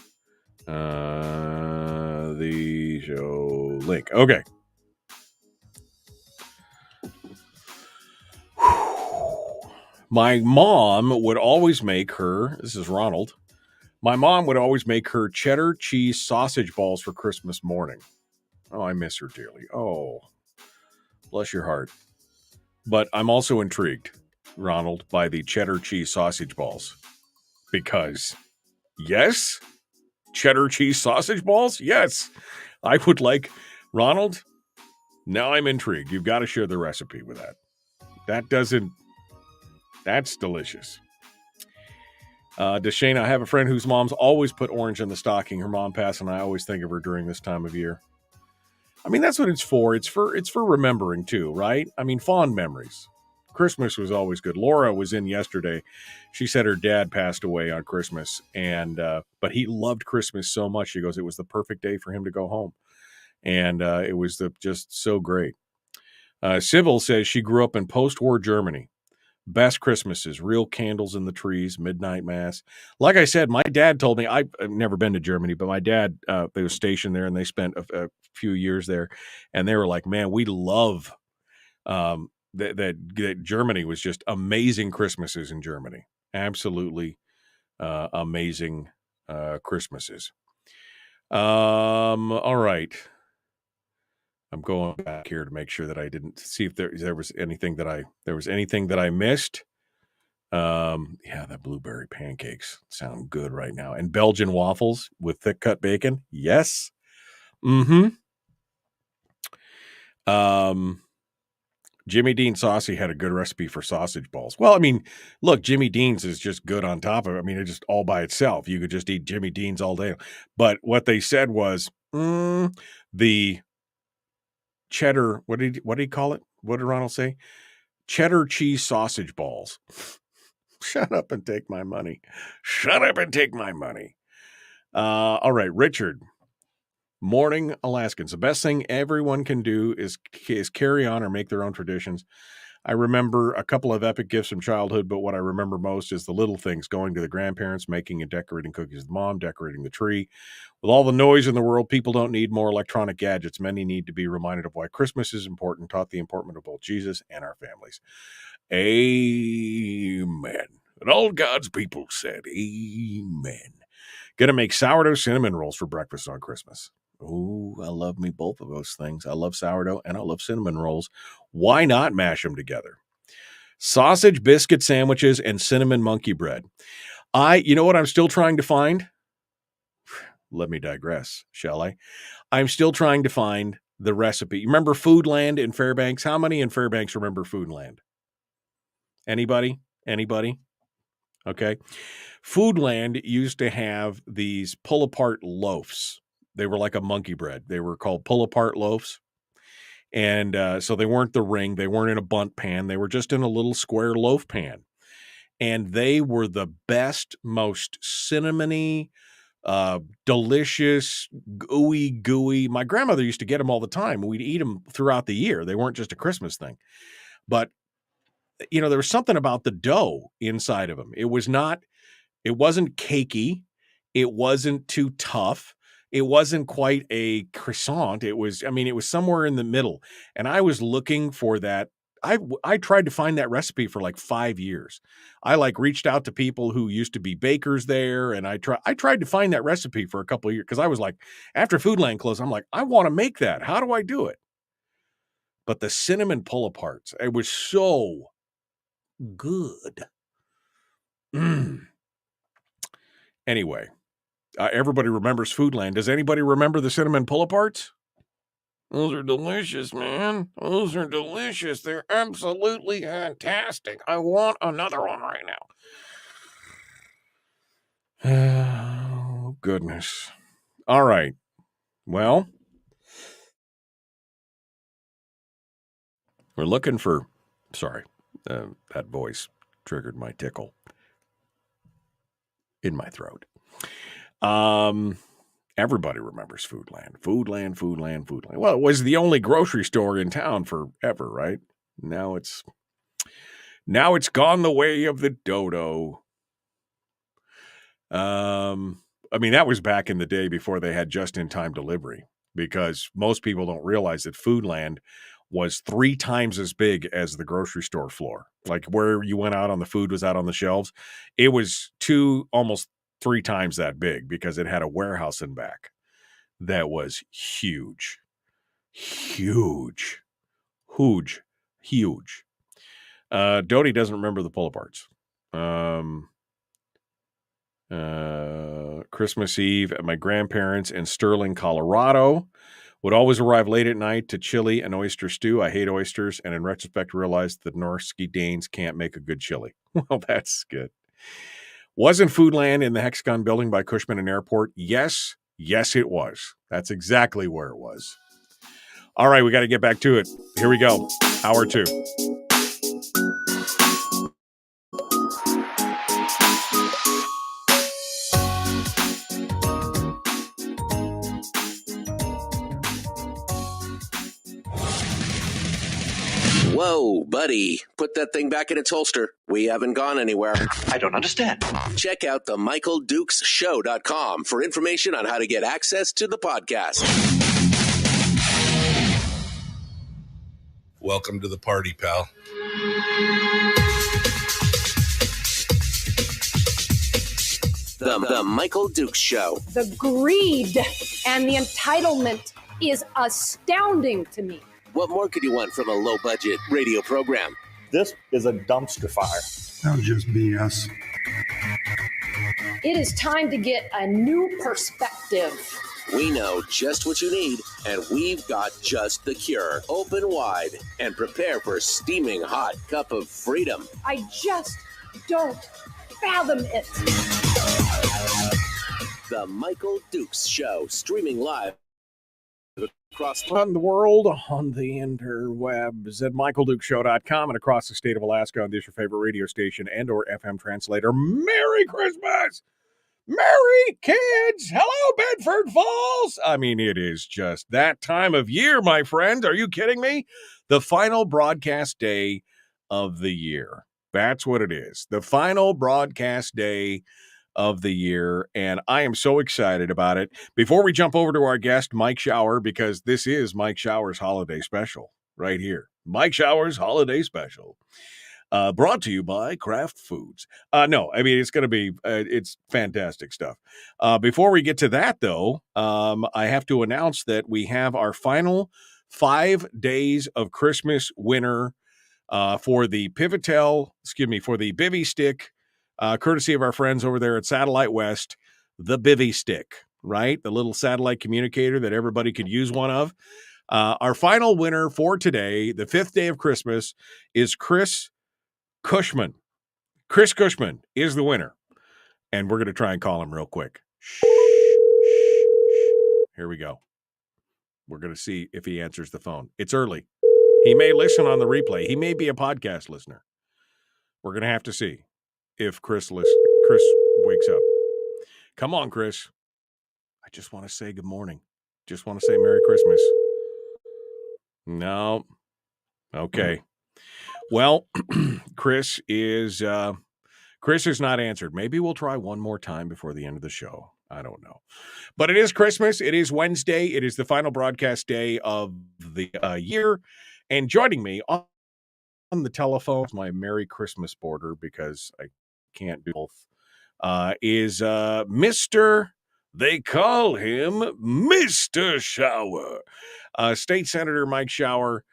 The show link. Okay. My mom would always make her, this is Ronald, my mom would always make her cheddar cheese sausage balls for Christmas morning. Oh, I miss her dearly. Oh, bless your heart. But I'm also intrigued, Ronald, by the cheddar cheese sausage balls. Because, yes, cheddar cheese sausage balls? Yes, I would like, Ronald, now I'm intrigued. You've got to share the recipe with that. That's delicious. Deshane, I have a friend whose mom's always put orange in the stocking. Her mom passed, and I always think of her during this time of year. I mean, that's what it's for. It's for remembering too, right? I mean, fond memories. Christmas was always good. Laura was in yesterday. She said her dad passed away on Christmas, and but he loved Christmas so much. She goes, it was the perfect day for him to go home, and it was just so great. Sybil says she grew up in post-war Germany. Best Christmases, real candles in the trees, midnight mass. Like I said, my dad told me, I've never been to Germany, but my dad, they was stationed there and they spent a few years there. And they were like, man, we love that Germany was just amazing Christmases in Germany. Absolutely amazing Christmases. All right. I'm going back here to make sure that I didn't see if there was anything that I missed. Yeah, the blueberry pancakes sound good right now. And Belgian waffles with thick cut bacon. Yes. Mm-hmm. Jimmy Dean Saucy had a good recipe for sausage balls. Well, I mean, look, Jimmy Dean's is just good on top of it. I mean, it's just all by itself. You could just eat Jimmy Dean's all day. But what they said was the cheddar, what did he call it? What did Ronald say? Cheddar cheese sausage balls. Shut up and take my money. Shut up and take my money. All right, Richard. Morning Alaskans. The best thing everyone can do is carry on or make their own traditions. I remember a couple of epic gifts from childhood, but what I remember most is the little things, going to the grandparents, making and decorating cookies with mom, decorating the tree. With all the noise in the world, people don't need more electronic gadgets. Many need to be reminded of why Christmas is important, taught the importance of both Jesus and our families. Amen. And all God's people said, amen. Gonna make sourdough cinnamon rolls for breakfast on Christmas. Oh, I love me both of those things. I love sourdough and I love cinnamon rolls. Why not mash them together? Sausage, biscuit sandwiches, and cinnamon monkey bread. You know what I'm still trying to find? Let me digress, shall I? I'm still trying to find the recipe. You remember Foodland in Fairbanks? How many in Fairbanks remember Foodland? Anybody? Okay. Foodland used to have these pull-apart loaves. They were like a monkey bread. They were called pull-apart loaves. And so they weren't the ring. They weren't in a bundt pan. They were just in a little square loaf pan. And they were the best, most cinnamony, delicious, gooey. My grandmother used to get them all the time. We'd eat them throughout the year. They weren't just a Christmas thing. But, you know, there was something about the dough inside of them. It wasn't cakey. It wasn't too tough. It wasn't quite a croissant. It was somewhere in the middle. And I was looking for that. I tried to find that recipe for like 5 years. I reached out to people who used to be bakers there. And I tried to find that recipe for a couple of years. Cause I was like, after Foodland closed, I'm like, I want to make that. How do I do it? But the cinnamon pull-aparts, it was so good. Anyway. everybody remembers Foodland. Does anybody remember the cinnamon pull-aparts? Those are delicious, man. Those are delicious. They're absolutely fantastic. I want another one right now. Oh, goodness. All right. Well, we're looking for... Sorry, that voice triggered my tickle in my throat. Everybody remembers Foodland. Foodland. Well, it was the only grocery store in town forever, right? Now it's gone the way of the dodo. I mean, that was back in the day before they had just-in-time delivery, because most people don't realize that Foodland was 3 times as big as the grocery store floor. Like where you went out on the food was out on the shelves. It was almost 3 times that big, because it had a warehouse in back that was huge. Dodie doesn't remember the pull-aparts. Christmas Eve at my grandparents' in Sterling, Colorado. Would always arrive late at night to chili and oyster stew. I hate oysters, and in retrospect realized the Norske Danes can't make a good chili. Well, that's good. Wasn't Foodland in the Hexagon building by Cushman and Airport? Yes, it was. That's exactly where it was. All right, we got to get back to it. Here we go. Hour 2. Whoa, buddy. Put that thing back in its holster. We haven't gone anywhere. I don't understand. Check out the MichaelDukesShow.com for information on how to get access to the podcast. Welcome to the party, pal. The Michael Dukes Show. The greed and the entitlement is astounding to me. What more could you want from a low-budget radio program? This is a dumpster fire. That's just BS. It is time to get a new perspective. We know just what you need, and we've got just the cure. Open wide and prepare for a steaming hot cup of freedom. I just don't fathom it. The Michael Dukes Show, streaming live across On the world, on the interwebs at MichaelDukesShow.com and across the state of Alaska on this your favorite radio station and or FM translator. Merry Christmas! Merry kids! Hello, Bedford Falls! I mean, it is just that time of year, my friends. Are you kidding me? The final broadcast day of the year. That's what it is. The final broadcast day of the year, and I am so excited about it. Before we jump over to our guest, Mike Shower, because this is Mike Shower's holiday special right here. Mike Shower's holiday special. Brought to you by Kraft Foods. No, I mean, it's going to be, it's fantastic stuff. Before we get to that, though, I have to announce that we have our final 5 days of Christmas winner for the Pivotel, for the Bivy Stick, courtesy of our friends over there at Satellite West, the Bivy Stick, right? The little satellite communicator that everybody could use one of. Our final winner for today, the 5th day of Christmas, is Chris Cushman. Chris Cushman is the winner. And we're going to try and call him real quick. Here we go. We're going to see if he answers the phone. It's early. He may listen on the replay. He may be a podcast listener. We're going to have to see if Chris wakes up. Come on, Chris. I just want to say good morning. Just want to say Merry Christmas. No. Okay. Well, Chris is not answered. Maybe we'll try one more time before the end of the show. I don't know. But it is Christmas. It is Wednesday. It is the final broadcast day of the year. And joining me on the telephone, my Merry Christmas border, because I can't do both, is Mr. They call him Mr. Shower. State Senator Mike Shower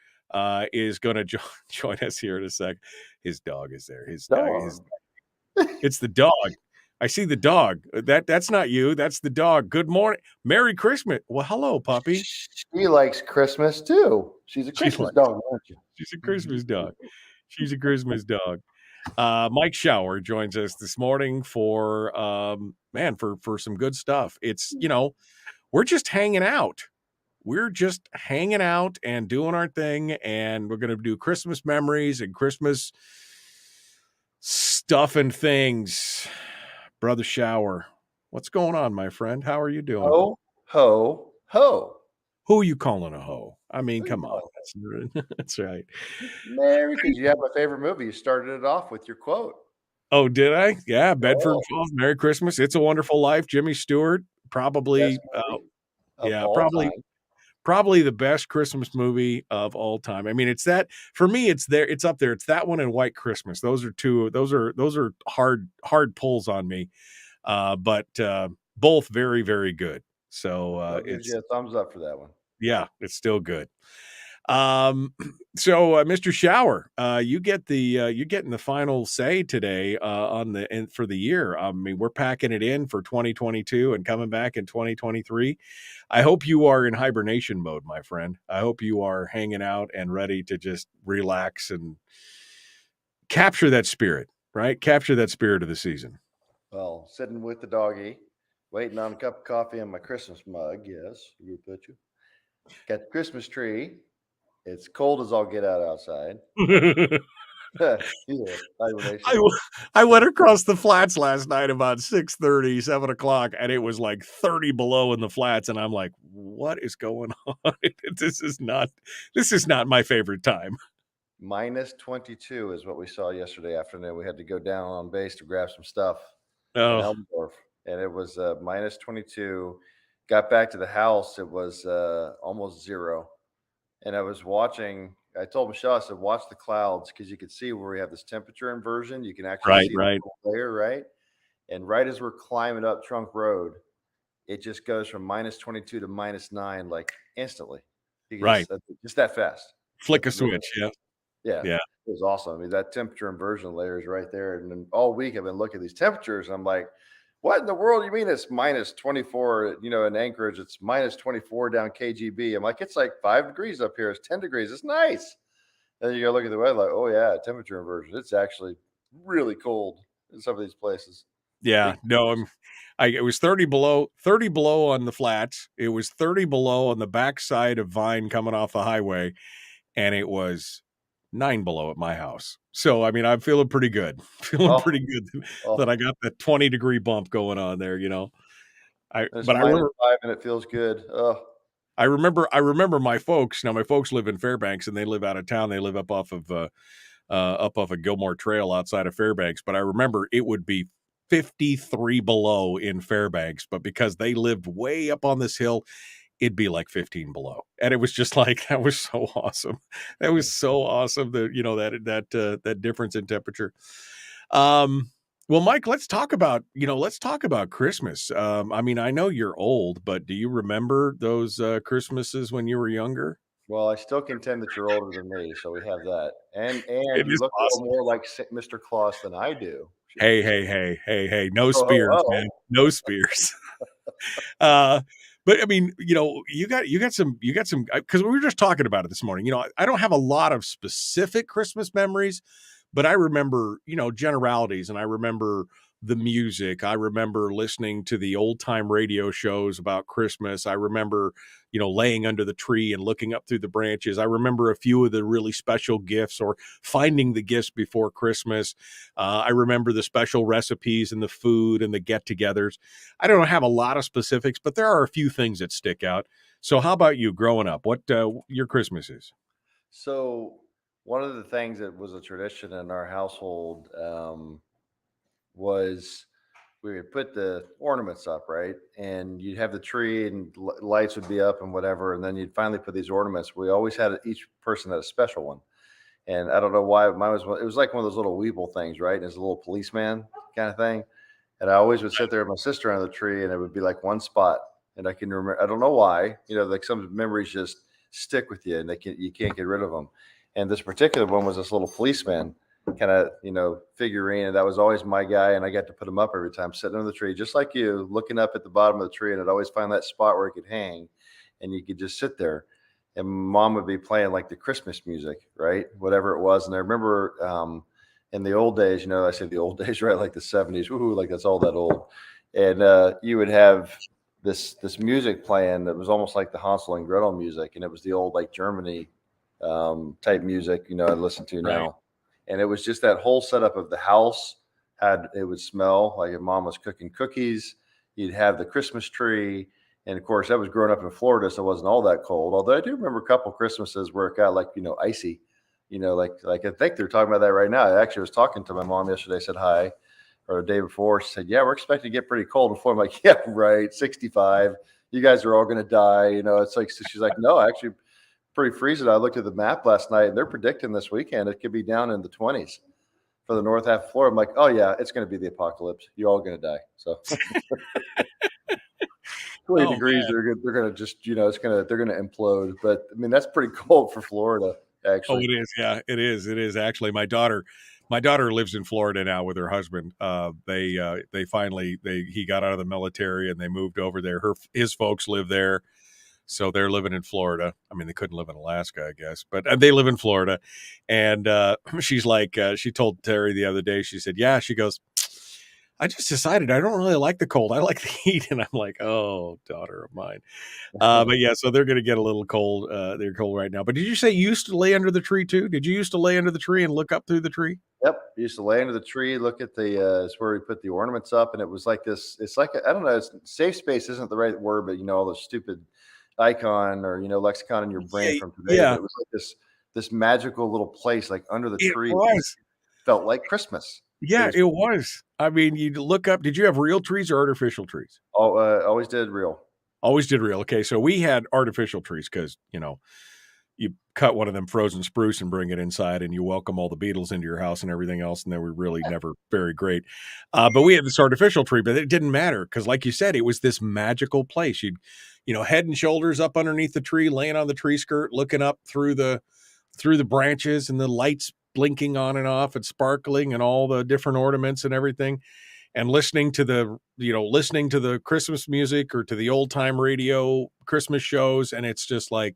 is going to join us here in a sec. His dog is there. It's the dog. I see the dog. That's not you. That's the dog. Good morning. Merry Christmas. Well, hello, puppy. She likes Christmas too. She's a Christmas dog, aren't you? She's a Christmas dog. She's a Christmas dog. Mike Shower joins us this morning for for some good stuff. It's, we're just hanging out. We're just hanging out and doing our thing, and we're going to do Christmas memories and Christmas stuff and things. Brother Shower, what's going on, my friend? How are you doing? Ho, ho, ho. Who are you calling a hoe? I mean, come on. That's right. Merry, because you have my favorite movie. You started it off with your quote. Oh, did I? Yeah, Bedford Falls, Merry Christmas. It's a Wonderful Life. Jimmy Stewart, probably, probably the best Christmas movie of all time. I mean, it's that for me. It's up there. It's that one and White Christmas. Those are hard pulls on me, but both very, very good. So it's a thumbs up for that one. Yeah, it's still good. So Mr. Shower, you're getting the final say today for the year. I mean, we're packing it in for 2022 and coming back in 2023. I hope you are in hibernation mode, my friend. I hope you are hanging out and ready to just relax and capture that spirit, right? Capture that spirit of the season. Well, sitting with the doggy, waiting on a cup of coffee and my Christmas mug. Yes, you bet you. Got the Christmas tree. It's cold as all get out outside. I went across the flats last night about 6:30, 7 o'clock, and it was like 30 below in the flats. And I'm like, what is going on? This is not my favorite time. Minus 22 is what we saw yesterday afternoon. We had to go down on base to grab some stuff in Elmendorf, and it was minus 22. Got back to the house. It was almost zero. And I was watching, I told Michelle, I said, watch the clouds, because you can see where we have this temperature inversion. You can actually see the layer, right? And right as we're climbing up Trunk Road, it just goes from minus 22 to minus 9, like instantly. Just that fast. Flick a switch, yeah. It was awesome. I mean, that temperature inversion layer is right there. And then all week I've been looking at these temperatures, and I'm like, what in the world do you mean it's minus 24, in Anchorage, it's minus 24 down KGB. I'm like, it's like 5 degrees up here. It's 10 degrees. It's nice. And then you go look at the weather like, oh yeah, temperature inversion. It's actually really cold in some of these places. Yeah, no, it was 30 below on the flats. It was 30 below on the backside of Vine coming off the highway. And it was 9 below at my house. So, I mean, I'm feeling pretty good. Pretty good that I got the 20-degree bump going on there, I remember 5 and it feels good. I remember my folks. Now, my folks live in Fairbanks and they live out of town. They live up off of Gilmore Trail outside of Fairbanks. But I remember it would be 53 below in Fairbanks, but because they lived way up on this hill, it'd be like 15 below. And it was just like, that was so awesome. That was so awesome that, that difference in temperature. Well, Mike, let's talk about Christmas. I mean, I know you're old, but do you remember those Christmases when you were younger? Well, I still contend that you're older than me, so we have that. And you look a little more like Mr. Claus than I do. Hey, no spears, man. No spears. But I mean, you got some, because we were just talking about it this morning. I don't have a lot of specific Christmas memories, but I remember, generalities, and I remember the music. I remember listening to the old time radio shows about Christmas. I remember, laying under the tree and looking up through the branches. I remember a few of the really special gifts or finding the gifts before Christmas. I remember the special recipes and the food and the get-togethers. I don't have a lot of specifics, but there are a few things that stick out. So how about you growing up? What your Christmas is? So one of the things that was a tradition in our household was we would put the ornaments up, right? And you'd have the tree and lights would be up and whatever. And then you'd finally put these ornaments. We always had, each person had a special one. And I don't know why mine was, it was like one of those little Weeble things, right? And it's a little policeman kind of thing. And I always would sit there with my sister under the tree, and it would be like one spot. And I can remember, I don't know why, like some memories just stick with you and you can't get rid of them. And this particular one was this little policeman. kind of, figurine. And that was always my guy. And I got to put him up every time, sitting under the tree, just like you, looking up at the bottom of the tree. And I'd always find that spot where it could hang and you could just sit there. And mom would be playing like the Christmas music, right? Whatever it was. And I remember in the old days, I say the old days, right? Like the 70s, woohoo, like that's all that old. And you would have this music playing that was almost like the Hansel and Gretel music. And it was the old like Germany type music, I listen to now. Right. And it was just that whole setup of the house it would smell like if mom was cooking cookies. You'd have the Christmas tree. And of course, I was growing up in Florida, so it wasn't all that cold. Although I do remember a couple of Christmases where it got like, icy, like I think they're talking about that right now. I actually was talking to my mom yesterday, said hi, or the day before. She said, yeah, we're expecting to get pretty cold in Florida. I'm like, yeah, right. 65. You guys are all going to die. It's like, she's like, no, actually pretty freezing. I looked at the map last night and they're predicting this weekend it could be down in the 20s for the north half of Florida. I'm like, oh yeah, it's going to be the apocalypse. You're all going to die. So 20 degrees, man. They're going to just, they're going to implode. But I mean, that's pretty cold for Florida, actually. Oh, it is. Yeah, it is. It is actually. My daughter lives in Florida now with her husband. He got out of the military and they moved over there. His folks live there. So they're living in Florida. I mean, they couldn't live in Alaska, I guess, but they live in Florida. And she's like, she told Terry the other day, she said, yeah, she goes, I just decided I don't really like the cold. I like the heat. And I'm like, oh, daughter of mine. But yeah, so they're going to get a little cold. They're cold right now. But did you say you used to lay under the tree too? Did you used to lay under the tree and look up through the tree? Yep. Used to lay under the tree, look at it's where we put the ornaments up. And it was like this, it's like, I don't know, safe space isn't the right word, but all those stupid icon or lexicon in your brain from today. Yeah. It was like this magical little place like under the tree. Felt like Christmas. Yeah, it was. I mean, you look up. Did you have real trees or artificial trees? Oh, always did real. Always did real. Okay, so we had artificial trees because you cut one of them frozen spruce and bring it inside, and you welcome all the beetles into your house and everything else, and they were really never very great. But we had this artificial tree, but it didn't matter because, like you said, it was this magical place. You'd head and shoulders up underneath the tree, laying on the tree skirt, looking up through the branches and the lights blinking on and off and sparkling and all the different ornaments and everything, and listening to the Christmas music or to the old time radio Christmas shows. And it's just like,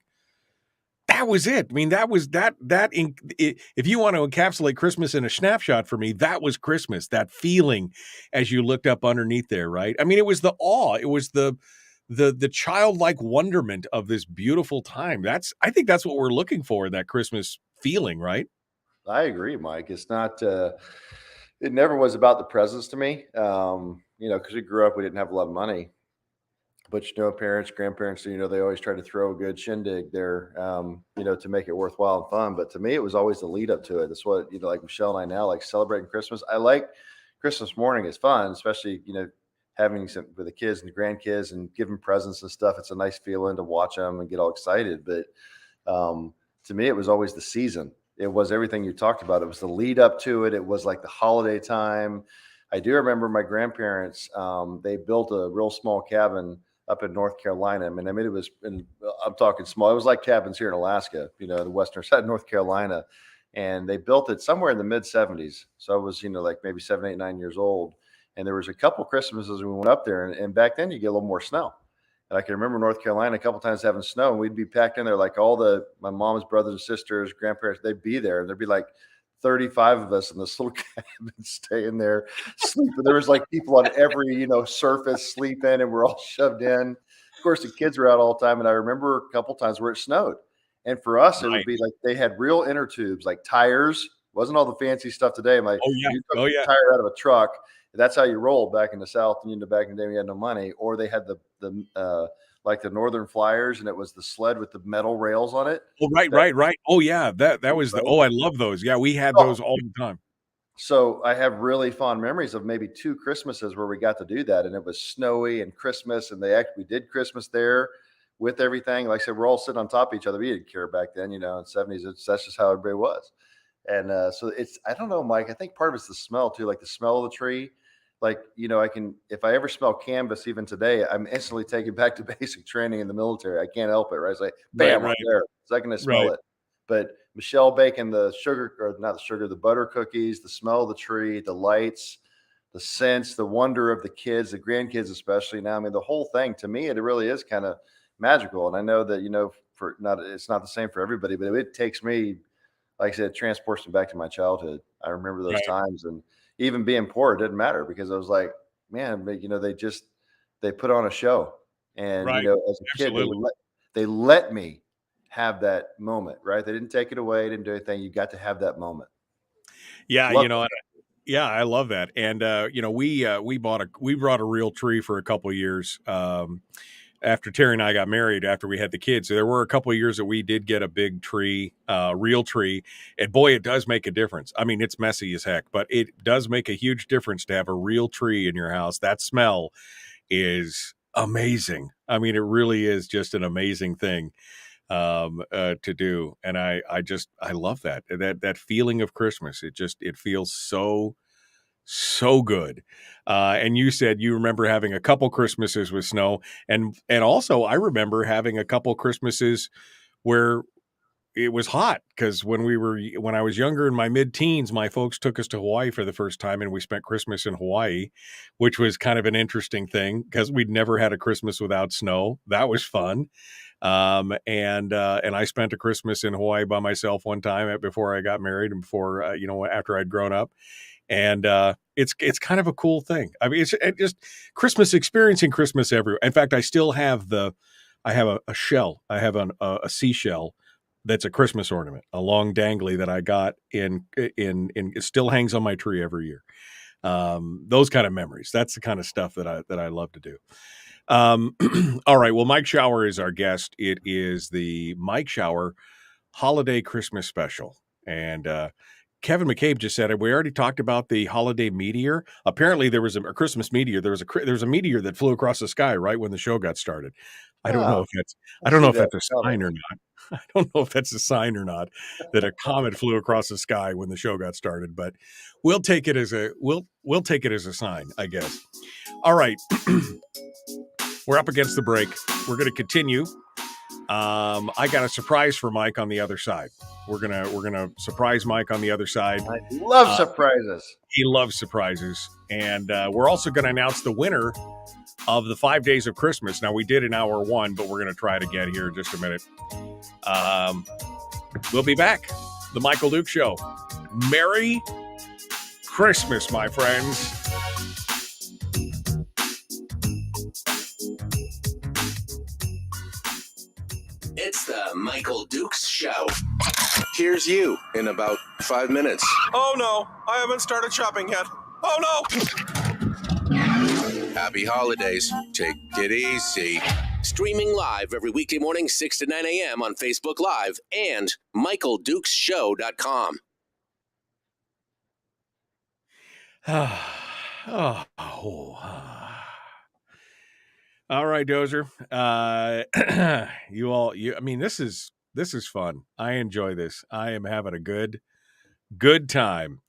that was it. I mean, that was if you want to encapsulate Christmas in a snapshot for me, that was Christmas, that feeling as you looked up underneath there. Right. I mean, it was the awe. It was the childlike wonderment of this beautiful time. I think that's what we're looking for, that Christmas feeling, right? I agree, Mike. It's not, it never was about the presents to me. Because we grew up, we didn't have a lot of money, but parents, grandparents, they always try to throw a good shindig there, to make it worthwhile and fun. But to me, it was always the lead up to it. That's what, like Michelle and I now like celebrating Christmas. I like Christmas morning is fun, especially, having some with the kids and the grandkids and giving presents and stuff. It's a nice feeling to watch them and get all excited. But to me, it was always the season. It was everything you talked about. It was the lead up to it. It was like the holiday time. I do remember my grandparents, they built a real small cabin up in North Carolina. I mean, it was, I'm talking small. It was like cabins here in Alaska, the western side of North Carolina. And they built it somewhere in the mid 70s. So I was, like maybe 7, 8, 9 years old. And there was a couple of Christmases we went up there. And back then you get a little more snow. And I can remember North Carolina a couple of times having snow, and we'd be packed in there like my mom's brothers and sisters, grandparents, they'd be there, and there'd be like 35 of us in this little cabin staying there, sleeping. There was like people on every, surface sleeping, and we're all shoved in. Of course, the kids were out all the time. And I remember a couple of times where it snowed. And for us, it would be like they had real inner tubes, like tires. Wasn't all the fancy stuff today. You took a tire out of a truck. That's how you rolled back in the South. And back in the day, we had no money. Or they had the Northern Flyers, and it was the sled with the metal rails on it. Oh, right. Oh, yeah. That was I love those. Yeah, we had those all the time. So I have really fond memories of maybe 2 Christmases where we got to do that, and it was snowy and Christmas, and we did Christmas there with everything. Like I said, we're all sitting on top of each other. We didn't care back then, in the 70s. That's just how everybody was. And so I don't know, Mike, I think part of it's the smell too, like the smell of the tree. Like, if I ever smell canvas even today, I'm instantly taken back to basic training in the military. I can't help it, right? It's like, bam, right there. The second I smell it. But Michelle baking the sugar, or not the sugar, the butter cookies, the smell of the tree, the lights, the sense, the wonder of the kids, the grandkids, especially now. I mean, the whole thing, to me, it really is kind of magical. And I know that, it's not the same for everybody, but it takes me, like I said, it transports me back to my childhood. I remember those times, and even being poor, it didn't matter, because I was like, man, they put on a show. And, as a kid, they let me have that moment, right? They didn't take it away, didn't do anything. You got to have that moment. Yeah. Yeah, I love that. And, we brought a real tree for a couple of years. After Terry and I got married, after we had the kids, there were a couple of years that we did get a big tree, real tree. And boy, it does make a difference. I mean, it's messy as heck, but it does make a huge difference to have a real tree in your house. That smell is amazing. I mean, it really is just an amazing thing to do. And I love that feeling of Christmas. It feels so good. And you said you remember having a couple Christmases with snow, and also I remember having a couple Christmases where it was hot, because when I was younger, in my mid-teens, my folks took us to Hawaii for the first time, and we spent Christmas in Hawaii, which was kind of an interesting thing because we'd never had a Christmas without snow. That was fun. And I spent a Christmas in Hawaii by myself one time before I got married, and before after I'd grown up. And it's kind of a cool thing. I mean, it's just Christmas, experiencing Christmas everywhere. In fact, I still have a shell. I have a seashell that's a Christmas ornament, a long dangly that I got in it still hangs on my tree every year. Those kind of memories. That's the kind of stuff that I love to do. All right. Well, Mike Shower is our guest. It is the Mike Shower Holiday Christmas Special. And Kevin McCabe just said it. We already talked about the holiday meteor. Apparently, there was a Christmas meteor. There was a meteor that flew across the sky right when the show got started. I don't know if that's a sign or not. I don't know if that's a sign or not that a comet flew across the sky when the show got started, but we'll take it as a sign, I guess. All right. We're up against the break. We're going to continue. I got a surprise for Mike on the other side. We're gonna surprise Mike on the other side. I love surprises. He loves surprises, and we're also going to announce the winner of the 5 days of Christmas. Now, we did in hour one, but we're going to try it again here in just a minute. We'll be back. The Michael Duke Show. Merry Christmas, my friends. It's the Michael Dukes Show. Here's you in about 5 minutes. Oh no, I haven't started shopping yet. Oh no! Happy holidays. Take it easy. Streaming live every weekday morning, 6 to 9 a.m. on Facebook Live and MichaelDukesShow.com. All right, Dozer. I mean, this is fun. I enjoy this. I am having a good time.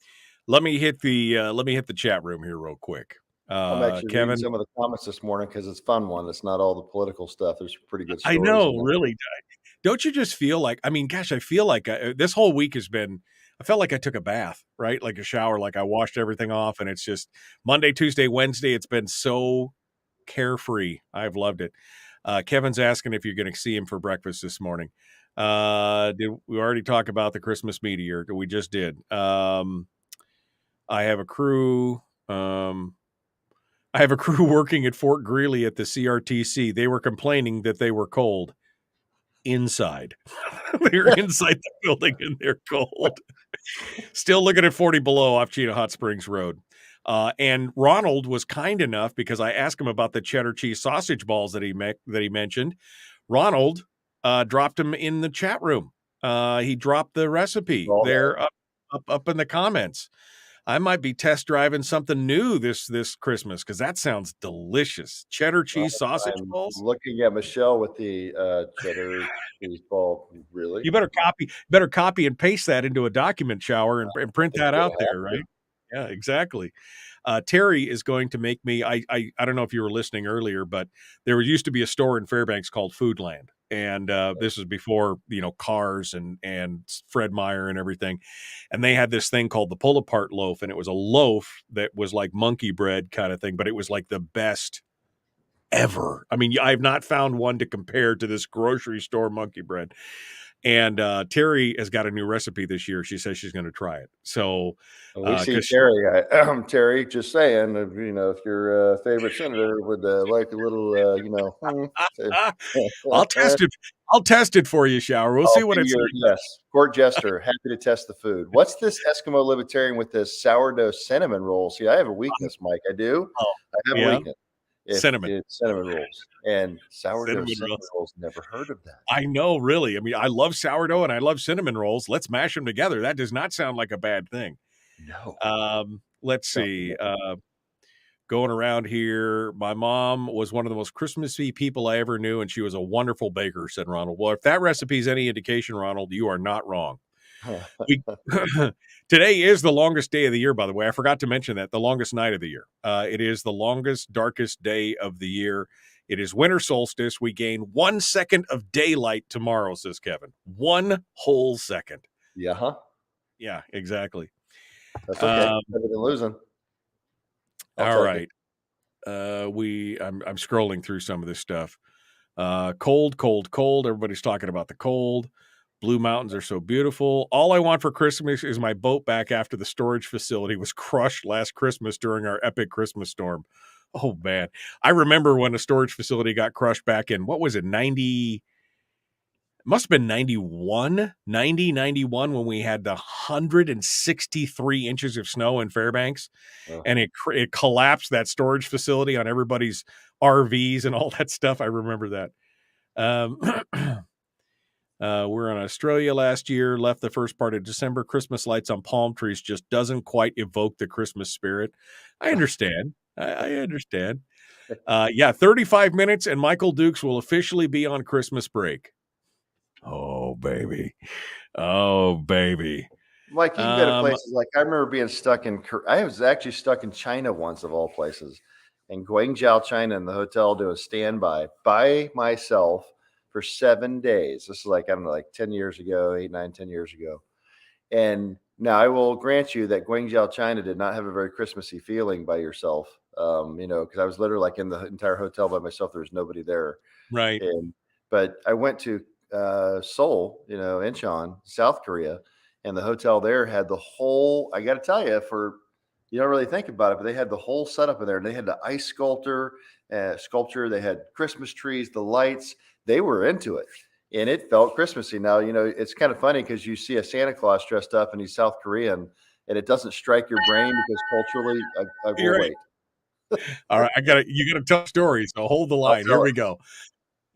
Let me hit the chat room here real quick. I'm actually Kevin, reading some of the comments this morning because it's a fun one. It's not all the political stuff. There's pretty good stories. I know, really. Don't you just feel like, I mean, gosh, I feel like this whole week I felt like I took a bath, right? Like a shower, like I washed everything off, and it's just Monday, Tuesday, Wednesday. It's been so carefree. I've loved it. Kevin's asking if you're going to see him for breakfast this morning. Did we already talk about the Christmas meteor? We just did. I have a crew. I have a crew working at Fort Greely at the CRTC. They were complaining that they were cold inside. They're inside the building and they're cold. Still looking at 40 below off Cheetah Hot Springs Road. And Ronald was kind enough, because I asked him about the cheddar cheese sausage balls that he mentioned. Ronald dropped them in the chat room. He dropped the recipe there up in the comments. I might be test driving something new this Christmas, because that sounds delicious. Cheddar cheese sausage balls. Looking at Michelle with the cheddar cheese ball. Really? You better copy and paste that into a document, Shower, and print that out there, right? Yeah, exactly. Terry is going to make me. I don't know if you were listening earlier, but there used to be a store in Fairbanks called Foodland, And this was before, Cars and Fred Meyer and everything. And they had this thing called the pull apart loaf. And it was a loaf that was like monkey bread kind of thing, but it was like the best ever. I mean, I've not found one to compare to this grocery store monkey bread. And Terry has got a new recipe this year. She says she's going to try it. So we see Terry. Terry, just saying, if your favorite senator would like a little, I'll test it. I'll test it for you, Shower. We'll see what it's like. Yes, court jester, happy to test the food. What's this Eskimo libertarian with this sourdough cinnamon roll? See, I have a weakness, Mike. I do. I have a weakness. Cinnamon rolls and sourdough cinnamon rolls. Never heard of that. I know, really. I mean, I love sourdough and I love cinnamon rolls. Let's mash them together. That does not sound like a bad thing. No. Let's see. Going around here, my mom was one of the most Christmassy people I ever knew, and she was a wonderful baker, said Ronald. Well, if that recipe is any indication, Ronald, you are not wrong. Today is the longest day of the year, by the way. I forgot to mention that, the longest night of the year. It is the longest, darkest day of the year. It is winter solstice. We gain 1 second of daylight tomorrow, says Kevin. 1 whole second. Yeah. Yeah, exactly. That's okay. Better than losing. All right. I'm scrolling through some of this stuff. Cold. Everybody's talking about the cold. Blue Mountains are so beautiful. All I want for Christmas is my boat back after the storage facility was crushed last Christmas during our epic Christmas storm. Oh, man. I remember when the storage facility got crushed back in, what was it, 90? It must have been 91 when we had the 163 inches of snow in Fairbanks. Oh. And it collapsed that storage facility on everybody's RVs and all that stuff. I remember that. We're in Australia last year, left the first part of December. Christmas lights on palm trees just doesn't quite evoke the Christmas spirit. I understand. I understand. 35 minutes and Michael Dukes will officially be on Christmas break. Oh, baby. Mike, you can go to places like, I remember being stuck I was actually stuck in China once, of all places, in Guangzhou, China, in the hotel doing standby by myself for 7 days. This is like 10 years ago, 10 years ago. And now I will grant you that Guangzhou, China did not have a very Christmassy feeling by yourself. Because I was literally like in the entire hotel by myself. There was nobody there. Right. But I went to Seoul, Incheon, South Korea, and the hotel there had the whole, I got to tell you, you don't really think about it, but they had the whole setup in there. And they had the ice sculpture, they had Christmas trees, the lights. They were into it, and it felt Christmassy. Now, it's kind of funny because you see a Santa Claus dressed up and he's South Korean, and it doesn't strike your brain because culturally, I will wait. All right, you gotta tell a story, so hold the line. Here we go.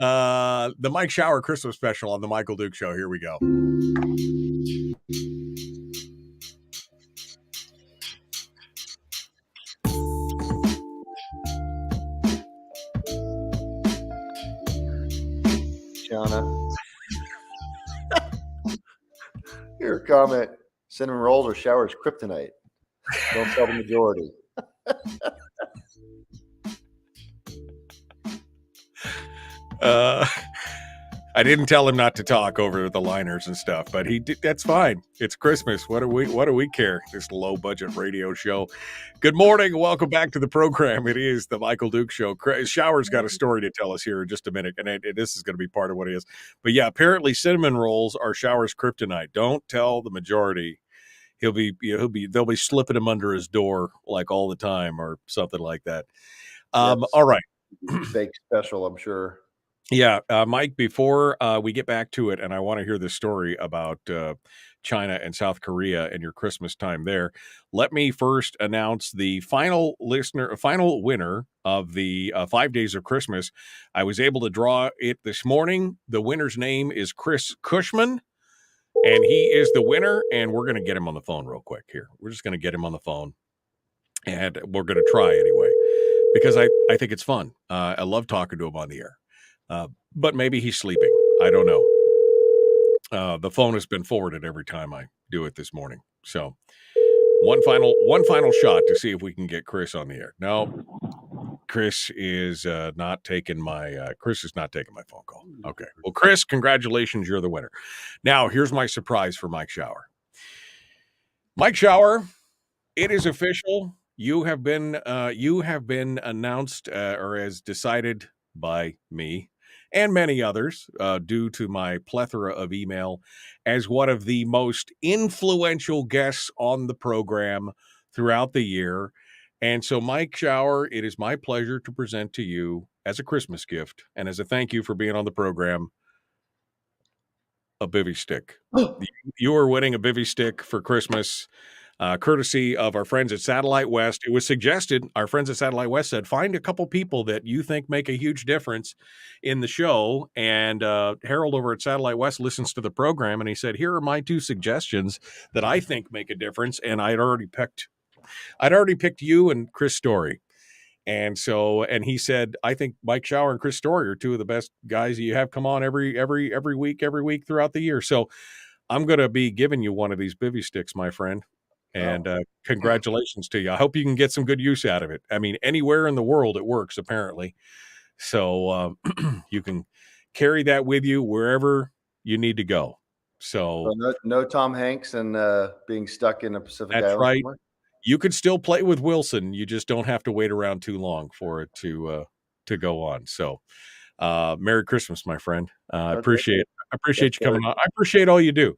The Mike Shower Christmas special on the Michael Duke Show. Here we go. Here, comment. Cinnamon rolls or showers kryptonite. Don't tell the majority. I didn't tell him not to talk over the liners and stuff, but he did. That's fine. It's Christmas. What do we care? This low budget radio show. Good morning. Welcome back to the program. It is the Michael Duke Show. Shower's got a story to tell us here in just a minute, and this is going to be part of what it is. But yeah, apparently cinnamon rolls are Shower's kryptonite. Don't tell the majority. They'll be slipping him under his door like all the time or something like that. Yes. All right. Bake special, I'm sure. Yeah, Mike, before we get back to it, and I want to hear this story about China and South Korea and your Christmas time there, let me first announce the final winner of the 5 Days of Christmas. I was able to draw it this morning. The winner's name is Chris Cushman, and he is the winner, and we're going to get him on the phone real quick here. We're just going to get him on the phone, and we're going to try anyway, because I think it's fun. I love talking to him on the air. But maybe he's sleeping. I don't know. The phone has been forwarded every time I do it this morning. So one final shot to see if we can get Chris on the air. No, Chris is not taking my phone call. Okay. Well, Chris, congratulations, you're the winner. Now, here's my surprise for Mike Shower. Mike Shower, it is official. You have been announced or as decided by me and many others due to my plethora of email as one of the most influential guests on the program throughout the year. And so, Mike Shower, it is my pleasure to present to you as a Christmas gift and as a thank you for being on the program, a bivy stick. You are winning a bivy stick for Christmas, courtesy of our friends at Satellite West. It was suggested, our friends at Satellite West said, find a couple people that you think make a huge difference in the show. And Harold over at Satellite West listens to the program, and he said, here are my 2 suggestions that I think make a difference. And I'd already picked you and Chris Story. And so, and he said, I think Mike Shower and Chris Story are 2 of the best guys you have come on every week throughout the year. So I'm going to be giving you one of these bivy sticks, my friend. And congratulations to you. I hope you can get some good use out of it. I mean, anywhere in the world it works, apparently. So you can carry that with you wherever you need to go. So no Tom Hanks and being stuck in a Pacific Island. That's right. Somewhere? You could still play with Wilson. You just don't have to wait around too long for it to go on. So Merry Christmas, my friend. I appreciate you coming on. I appreciate all you do.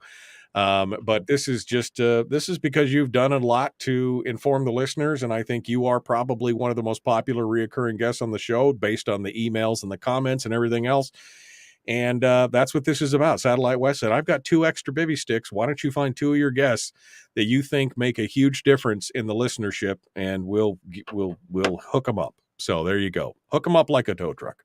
But this is because you've done a lot to inform the listeners. And I think you are probably one of the most popular reoccurring guests on the show based on the emails and the comments and everything else. And that's what this is about. Satellite West said, I've got 2 extra bivy sticks. Why don't you find 2 of your guests that you think make a huge difference in the listenership, and we'll hook them up. So there you go. Hook them up like a tow truck.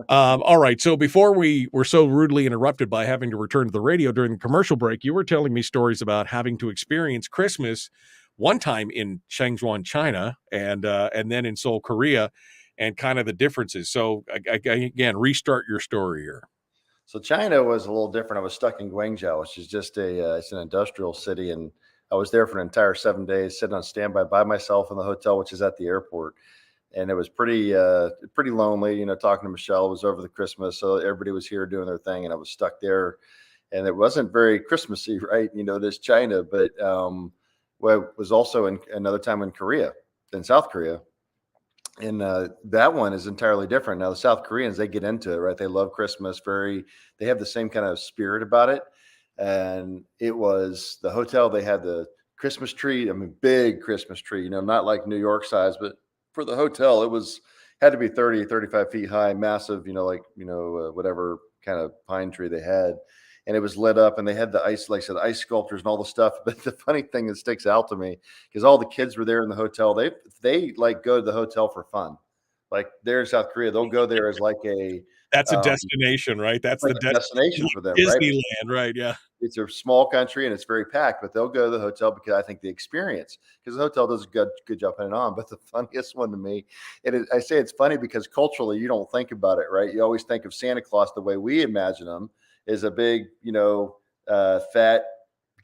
All right. So before we were so rudely interrupted by having to return to the radio during the commercial break, you were telling me stories about having to experience Christmas one time in Shenzhen, China, and then in Seoul, Korea, and kind of the differences. So again, restart your story here. So China was a little different. I was stuck in Guangzhou, which is just it's an industrial city. And I was there for an entire 7 days, sitting on standby by myself in the hotel, which is at the airport. And it was pretty lonely, talking to Michelle. It was over the Christmas. So everybody was here doing their thing, and I was stuck there, and it wasn't very Christmassy, right? This China, but it was also another time in Korea, in South Korea. And that one is entirely different. Now, the South Koreans, they get into it, right? They love Christmas. They have the same kind of spirit about it. And it was the hotel, they had the Christmas tree. I mean, big Christmas tree, not like New York size, but for the hotel, had to be 30, 35 feet high, massive, whatever kind of pine tree they had. And it was lit up, and they had the ice, like I said, the ice sculptures and all the stuff. But the funny thing that sticks out to me, because all the kids were there in the hotel, they like go to the hotel for fun. Like they're in South Korea, they'll go there as like that's a destination, right? That's like the destination for them, Disneyland, right? Yeah. It's a small country and it's very packed, but they'll go to the hotel because I think the experience, because the hotel does a good job putting it on. But the funniest one to me, I say it's funny because culturally you don't think about it, right? You always think of Santa Claus the way we imagine him, is a big, fat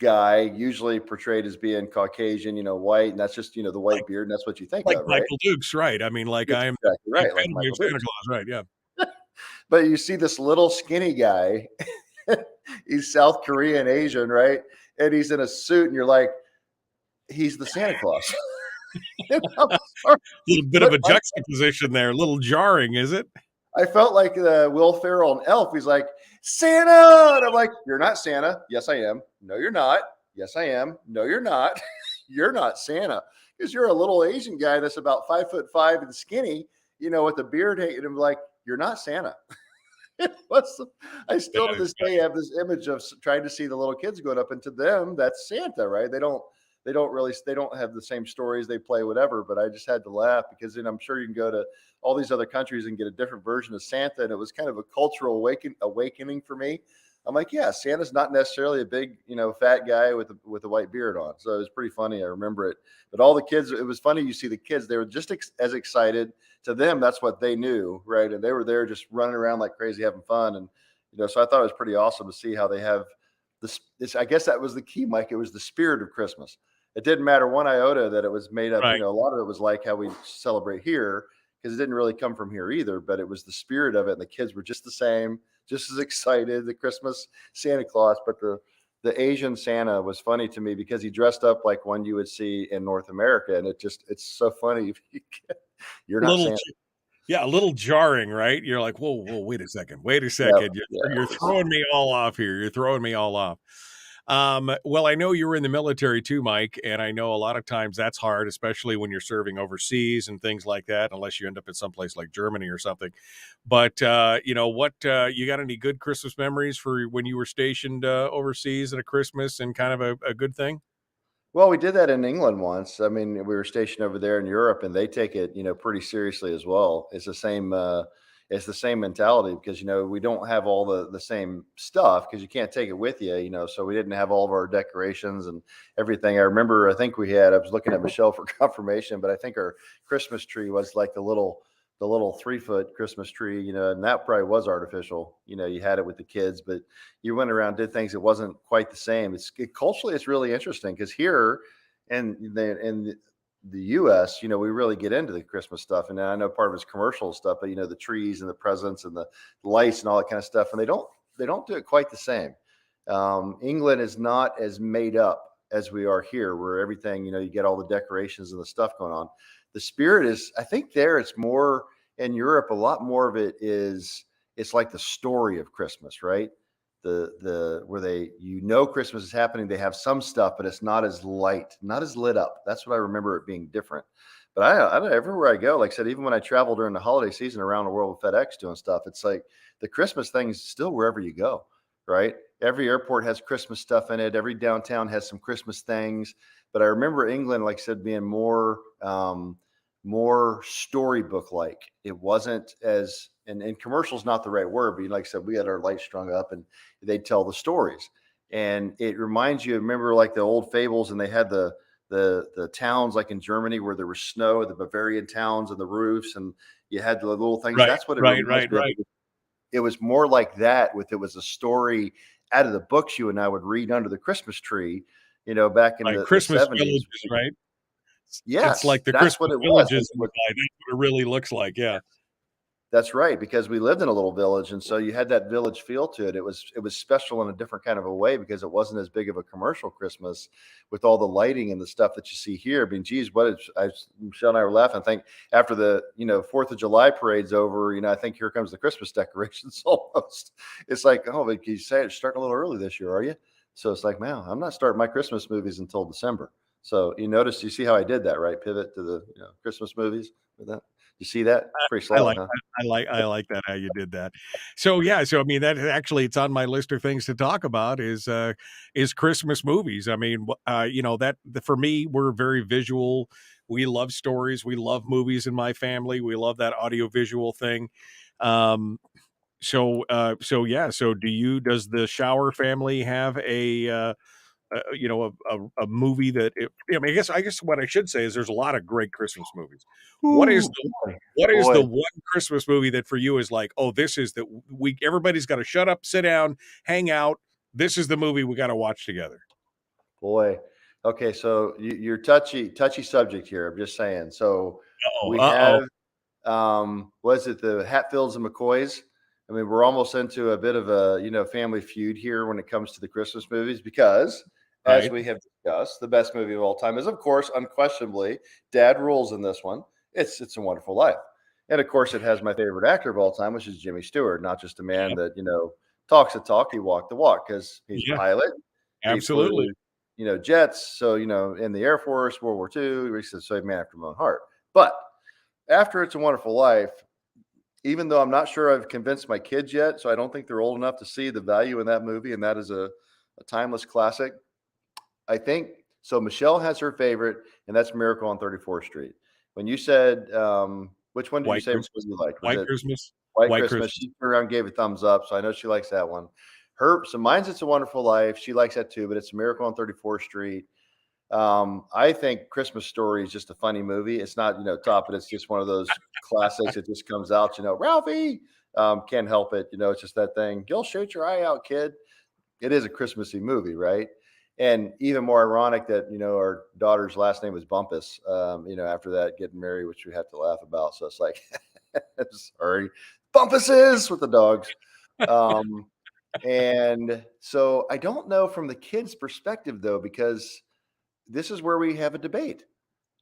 guy, usually portrayed as being Caucasian, white, and that's just, the white beard, and that's what you think like of, right? Michael Dukes, right? I mean, like That's I'm exactly right, like Michael Santa Dukes. Claus, right? Yeah. But you see this little skinny guy, he's South Korean, Asian, right? And he's in a suit, and you're like, he's the Santa Claus. A little bit of a juxtaposition there, a little jarring, is it? I felt like Will Ferrell and Elf. He's like, Santa! And I'm like, you're not Santa. Yes, I am. No, you're not. Yes, I am. No, you're not. You're not Santa. Because you're a little Asian guy that's about 5'5" and skinny, with the beard. And I'm like, you're not Santa. I still to this day have this image of trying to see the little kids going up, and to them, that's Santa, right? They don't have the same stories, they play whatever, but I just had to laugh because then I'm sure you can go to all these other countries and get a different version of Santa. And it was kind of a cultural awakening for me. I'm like, yeah, Santa's not necessarily a big, fat guy with a white beard on. So it was pretty funny. I remember it. But all the kids, it was funny. You see the kids, they were just as excited. To them, that's what they knew, right? And they were there just running around like crazy, having fun. And, so I thought it was pretty awesome to see how they have this. I guess that was the key, Mike. It was the spirit of Christmas. It didn't matter one iota that it was made up. Right. A lot of it was like how we celebrate here. because it didn't really come from here either, but it was the spirit of it. And the kids were just the same, just as excited, the Christmas Santa Claus. But the Asian Santa was funny to me because he dressed up like one you would see in North America. And it's so funny. You're not Santa. Yeah, a little jarring, right? You're like, whoa, wait a second. You're throwing me all off here. You're throwing me all off. Well, I know you were in the military too, Mike, and I know a lot of times that's hard, especially when you're serving overseas and things like that, unless you end up in someplace like Germany or something. But, you got any good Christmas memories for when you were stationed overseas at a Christmas and kind of a good thing? Well, we did that in England once. I mean, we were stationed over there in Europe, and they take it, pretty seriously as well. It's the same mentality because we don't have all the same stuff because you can't take it with you. So we didn't have all of our decorations and everything. I think I was looking at Michelle for confirmation, but I think our Christmas tree was like the little 3-foot Christmas tree, and that probably was artificial. You had it with the kids, but you went around, did things. It wasn't quite the same. Culturally, it's really interesting because here in the U.S., we really get into the Christmas stuff. And I know part of it's commercial stuff, but the trees and the presents and the lights and all that kind of stuff. And they don't do it quite the same. England is not as made up as we are here, where everything, you get all the decorations and the stuff going on. The spirit is, I think it's more in Europe. A lot more of it is, it's like the story of Christmas, right? Where Christmas is happening. They have some stuff, but it's not as light, not as lit up. That's what I remember it being different. But I don't, everywhere I go, like I said, even when I travel during the holiday season around the world with FedEx doing stuff, it's like the Christmas thing is still wherever you go, right? Every airport has Christmas stuff in it. Every downtown has some Christmas things. But I remember England, like I said, being more storybook like. It wasn't as, and commercial's not the right word, but like I said, we had our lights strung up and they'd tell the stories. And it reminds you, remember like the old fables, and they had the towns like in Germany where there was snow, the Bavarian towns and the roofs, and you had the little things. Right, That's what it right. It was more like that. It was a story out of the books you and I would read under the Christmas tree, back in the Christmas 70s. villages, right? Yes, it's like the that's Christmas what it villages. was. That's what it really looks like. Yeah, that's right, because we lived in a little village, and so you had that village feel to it. It was special in a different kind of a way because it wasn't as big of a commercial Christmas with all the lighting and the stuff that you see here. I mean, geez, Michelle and I were laughing. I think after the 4th of July parade's over, I think here comes the Christmas decorations almost. It's like, oh, but you say it's starting a little early this year, are you? So it's like, man, I'm not starting my Christmas movies until December. So you see how I did that, right? Pivot to the Christmas movies with that. You see that? Pretty slow. I like that how you did that. So yeah, I mean that actually it's on my list of things to talk about is Christmas movies. I mean, that for me, we're very visual. We love stories. We love movies in my family. We love that audio visual thing. So does the Shower family have a movie that I guess what I should say is there's a lot of great Christmas movies. What is the one Christmas movie that for you is like, oh, this is everybody's got to shut up, sit down, hang out. This is the movie we got to watch together. Boy. Okay. So you're touchy subject here. I'm just saying. So we have, was it the Hatfields and McCoys? I mean, we're almost into a bit of a, family feud here when it comes to the Christmas movies, because as we have discussed, the best movie of all time is, of course, unquestionably, Dad rules in this one. It's A Wonderful Life. And of course, it has my favorite actor of all time, which is Jimmy Stewart, not just a man that, talks the talk, he walked the walk, because he's a pilot. Absolutely. He flew, jets. So, in the Air Force, World War II, he's a man after my own heart. But after It's a Wonderful Life, even though I'm not sure I've convinced my kids yet, so I don't think they're old enough to see the value in that movie, and that is a timeless classic. I think so. Michelle has her favorite, and that's Miracle on 34th Street. When you said, which one did you say was you liked? White Christmas. White Christmas. She turned around and gave a thumbs up, so I know she likes that one. So mine's It's a Wonderful Life. She likes that too, but it's Miracle on 34th Street. I think Christmas Story is just a funny movie. It's not, top, but it's just one of those classics. It just comes out, Ralphie, can't help it. It's just that thing. You'll shoot your eye out, kid. It is a Christmassy movie, right? And even more ironic that, our daughter's last name was Bumpus, after that getting married, which we have to laugh about. So it's like, sorry, Bumpuses with the dogs. And so I don't know from the kids' perspective, though, because this is where we have a debate.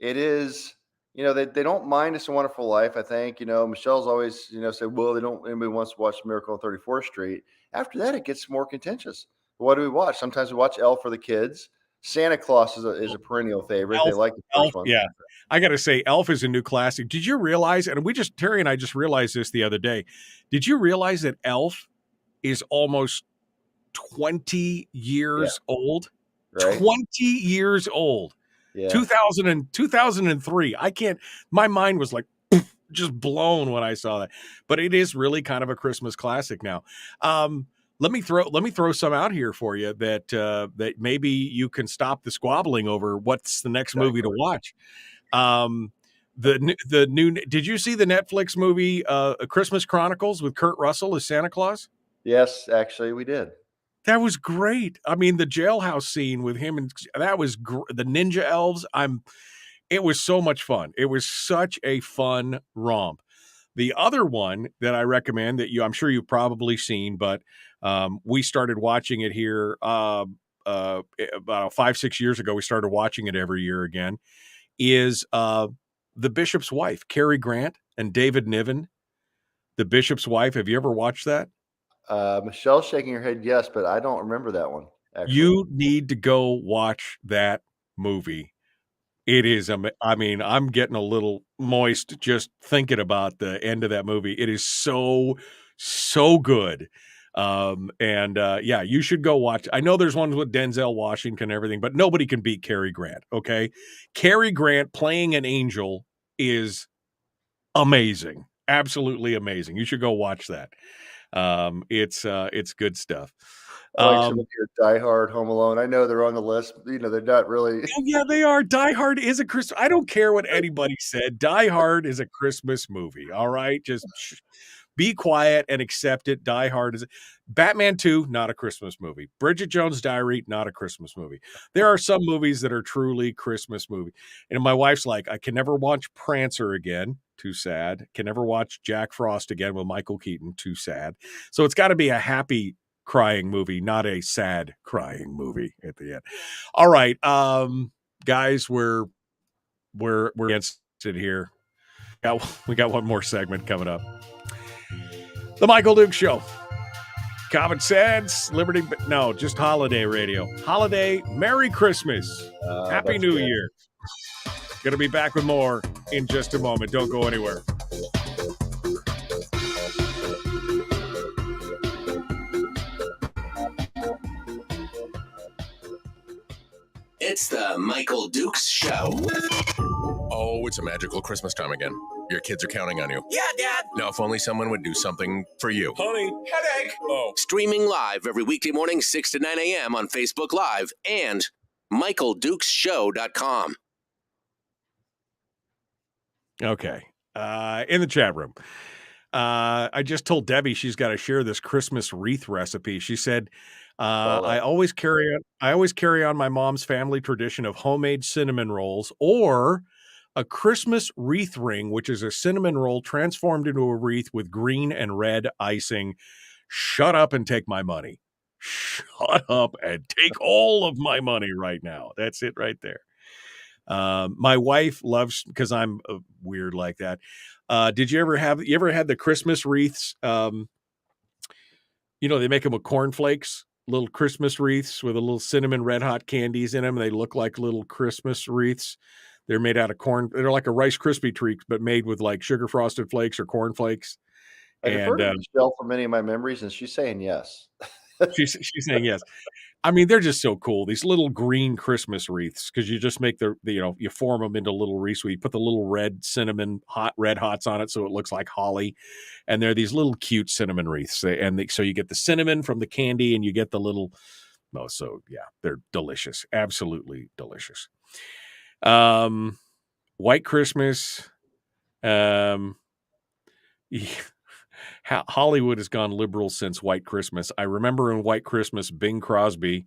It is, they don't mind It's a Wonderful Life, I think. Michelle's always, said, well, anybody wants to watch Miracle on 34th Street. After that, it gets more contentious. What do we watch? Sometimes we watch Elf for the kids. Santa Claus is a perennial favorite. They like the first one. Yeah. I got to say, Elf is a new classic. Did you realize, and Terry and I just realized this the other day, did you realize that Elf is almost 20 years old? Right? 20 years old. Yeah. 2003. My mind was like just blown when I saw that. But it is really kind of a Christmas classic now. Let me throw some out here for you that maybe you can stop the squabbling over what's the next movie to watch. The new, did you see the Netflix movie A Christmas Chronicles with Kurt Russell as Santa Claus? Yes, actually we did. That was great. I mean, the jailhouse scene with him, and that was the ninja elves. It was so much fun. It was such a fun romp. The other one that I recommend that I'm sure you've probably seen, but we started watching it here about 5-6 years ago. We started watching it every year again. Is The Bishop's Wife, Cary Grant and David Niven. The Bishop's Wife. Have you ever watched that? Michelle's shaking her head yes, but I don't remember that one. Actually. You need to go watch that movie. It is, I'm getting a little moist just thinking about the end of that movie. It is so, so good. Yeah, you should go watch. I know there's ones with Denzel Washington and everything, but nobody can beat Cary Grant, okay? Cary Grant playing an angel is amazing. Absolutely amazing. You should go watch that. It's good stuff. Like some of your Die Hard, Home Alone. I know they're on the list. They're not really. Oh, yeah, they are. Die Hard is a Christmas. I don't care what anybody said. Die Hard is a Christmas movie. All right, just be quiet and accept it. Die Hard is. Batman 2, not a Christmas movie. Bridget Jones' Diary, not a Christmas movie. There are some movies that are truly Christmas movie. And my wife's like, I can never watch Prancer again. Too sad. Can never watch Jack Frost again with Michael Keaton. Too sad. So it's got to be a happy crying movie, not a sad crying movie at the end. All right, guys, we're against it here. We got one more segment coming up. The Michael Dukes Show. Common Sense, Liberty, no, just holiday radio. Holiday, Merry Christmas, Happy New Year. Gonna be back with more in just a moment. Don't go anywhere. It's the Michael Dukes Show. Oh, it's a magical Christmas time again. Your kids are counting on you. Yeah, Dad. Now, if only someone would do something for you. Honey, headache. Oh. Streaming live every weekday morning, 6 to 9 a.m. on Facebook Live and MichaelDukesShow.com. Okay. In the chat room. I just told Debbie she's got to share this Christmas wreath recipe. She said, I always carry on my mom's family tradition of homemade cinnamon rolls or a Christmas wreath ring, which is a cinnamon roll transformed into a wreath with green and red icing. Shut up and take my money. Shut up and take all of my money right now. That's it right there. My wife loves, because I'm weird like that. Did you ever had the Christmas wreaths? They make them with cornflakes, little Christmas wreaths with a little cinnamon red hot candies in them. They look like little Christmas wreaths. They're made out of corn. They're like a Rice Krispie treat, but made with like sugar frosted flakes or corn flakes. I defer to Michelle for many of my memories, and she's saying yes. She's saying yes. I mean, they're just so cool. These little green Christmas wreaths, because you just make you form them into little wreaths. You put the little red cinnamon red hots on it, so it looks like holly. And they're these little cute cinnamon wreaths. So you get the cinnamon from the candy, and you get the little. Oh, so yeah, they're delicious. Absolutely delicious. White Christmas. Hollywood has gone liberal since White Christmas. I remember in White Christmas, Bing Crosby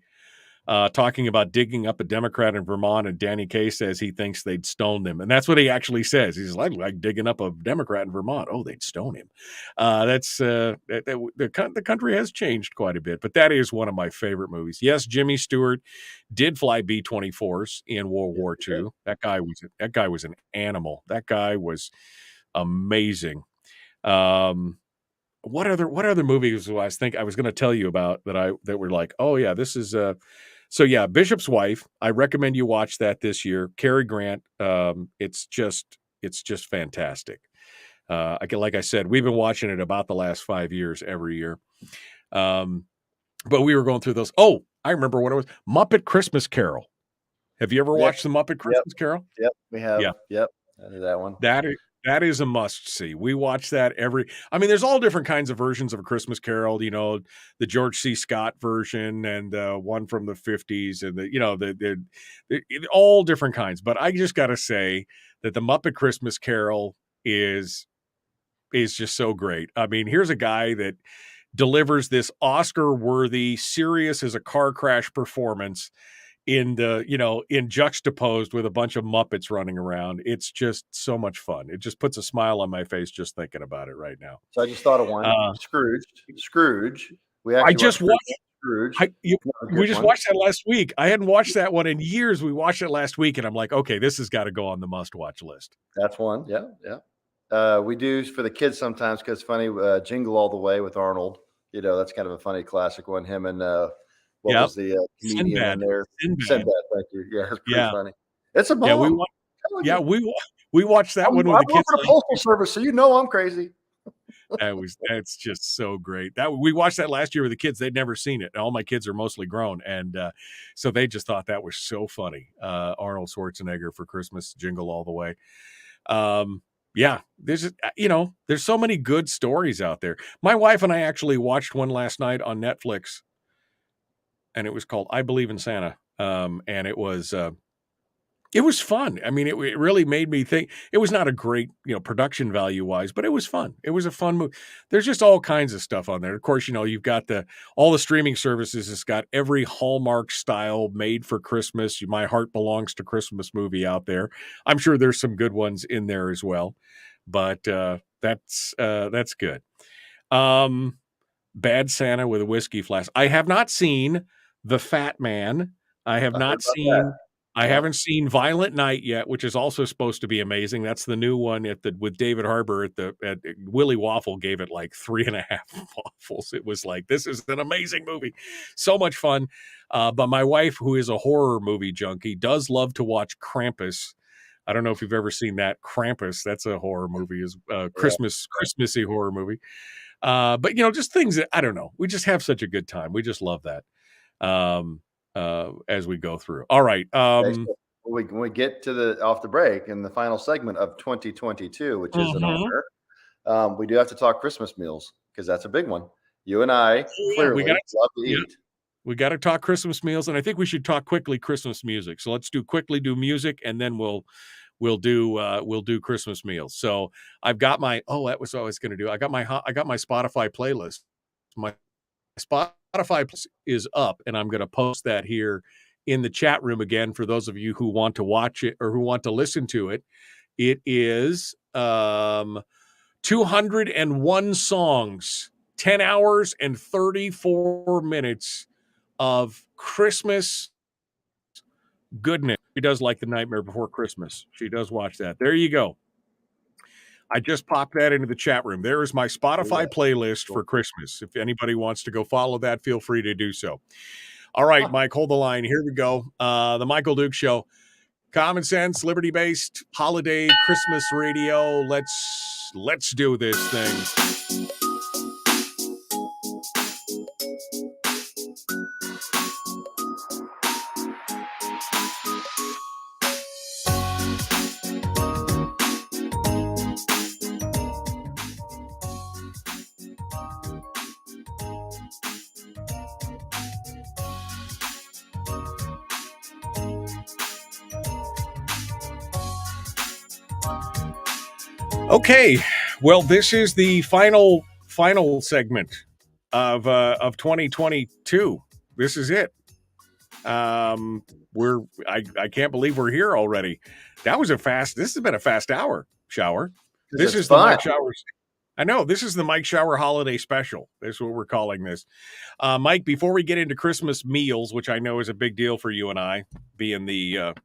talking about digging up a Democrat in Vermont, and Danny Kaye says he thinks they'd stone them. And that's what he actually says. He's like digging up a Democrat in Vermont. Oh, they'd stone him. The country has changed quite a bit, but that is one of my favorite movies. Yes, Jimmy Stewart did fly B-24s in World War II. That guy was an animal. That guy was amazing. What other movies I was going to tell you about that were like, oh yeah, this is so yeah, Bishop's Wife. I recommend you watch that this year. Cary Grant. It's just fantastic. Like I said, we've been watching it about the last 5 years every year. But we were going through those. Oh, I remember what it was. Muppet Christmas Carol. Have you ever watched the Muppet Christmas Carol? Yep, we have. Yeah. Yep, I knew that one. That is a must-see. We watch that there's all different kinds of versions of A Christmas Carol, you know, the George C. Scott version and one from the 50s and the all different kinds. But I just got to say that the Muppet Christmas Carol is just so great. I mean, here's a guy that delivers this Oscar-worthy, serious as a car crash performance in juxtaposed with a bunch of Muppets running around. It's just so much fun. It just puts a smile on my face just thinking about it right now. So I just thought of one. Scrooge. I just watched Scrooge. We just watched that last week. I hadn't watched that one in years. We watched it last week, and I'm like, okay, this has got to go on the must-watch list. That's one. Yeah. We do for the kids sometimes because it's funny. Jingle All the Way with Arnold. You know, that's kind of a funny classic one. Him and what was the comedian in there? Sinbad. Thank you. Yeah, it's pretty funny. It's a bomb. We watched that one with the kids. I'm for the Postal Service, so you know I'm crazy. That's just so great. We watched that last year with the kids. They'd never seen it. And all my kids are mostly grown, and so they just thought that was so funny. Arnold Schwarzenegger for Christmas, Jingle All the Way. There's so many good stories out there. My wife and I actually watched one last night on Netflix, and it was called I Believe in Santa. And it was fun. I mean, it really made me think. It was not a great, production value wise, but it was fun. It was a fun movie. There's just all kinds of stuff on there. Of course, you've got all the streaming services. It's got every Hallmark style made for Christmas. My Heart Belongs to Christmas movie out there. I'm sure there's some good ones in there as well, but that's good. Bad Santa with a Whiskey Flask. I have not seen The Fat Man. I haven't seen Violent Night yet, which is also supposed to be amazing. That's the new one with David Harbour at Willy Waffle gave it like 3.5 waffles. It was like, this is an amazing movie. So much fun. But my wife, who is a horror movie junkie, does love to watch Krampus. I don't know if you've ever seen that. Krampus, that's a horror movie, is Christmassy horror movie. But just things that, I don't know. We just have such a good time. We just love that. As we go through. All right. When we get to off the break in the final segment of 2022, which is an honor, we do have to talk Christmas meals because that's a big one. You and I clearly love to eat. We got to talk Christmas meals, and I think we should talk quickly Christmas music. So let's do music, and then we'll do Christmas meals. So I've got that was what I was going to do. I got my Spotify playlist. My Spotify is up, and I'm going to post that here in the chat room again for those of you who want to watch it or who want to listen to it. It is 201 songs, 10 hours and 34 minutes of Christmas goodness. She does like The Nightmare Before Christmas. She does watch that. There you go. I just popped that into the chat room. There is my Spotify playlist for Christmas. If anybody wants to go follow that, feel free to do so. All right, Mike, hold the line. Here we go. The Michael Duke Show. Common sense, liberty-based, holiday, Christmas radio. Let's do this thing. Okay, well, this is the final segment of 2022. This is it. I can't believe we're here already. This has been a fast hour, Shower. This is fun. the Mike Showers. I know this is the Mike Shower holiday special. That's what we're calling this. Mike, before we get into Christmas meals, which I know is a big deal for you and I, being the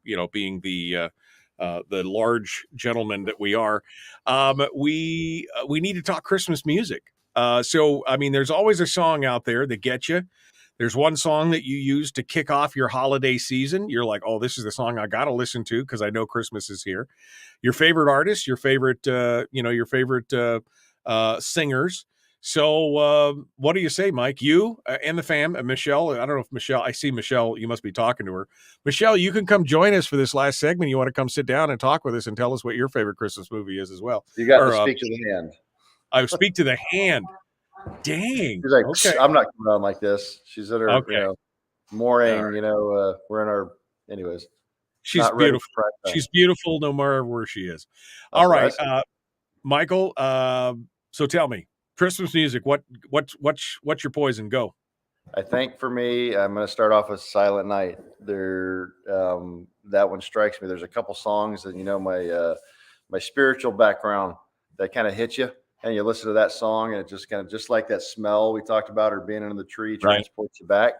large gentleman that we are, we need to talk Christmas music. So I mean, there's always a song out there that gets you. There's one song that you use to kick off your holiday season. You're like, oh, this is the song I got to listen to because I know Christmas is here. Your favorite artist, your favorite singers. So what do you say, Mike? You and the fam, and Michelle, I don't know if Michelle, I see Michelle, you must be talking to her. Michelle, you can come join us for this last segment. You want to come sit down and talk with us and tell us what your favorite Christmas movie is as well. You got to speak to the hand. I speak to the hand. Dang. She's like, okay. I'm not coming on like this. She's at her, Okay. mooring, All right. we're in our, anyways. She's not ready beautiful. for prime time. She's beautiful no matter where she is. That's All what I right. said. Michael, so tell me, Christmas music, what's your poison? Go. I think for me, I'm going to start off with Silent Night. That one strikes me. There's a couple songs that, my spiritual background that kind of hit you, and you listen to that song and it just kind of, just like that smell we talked about, or being under the tree transports you back.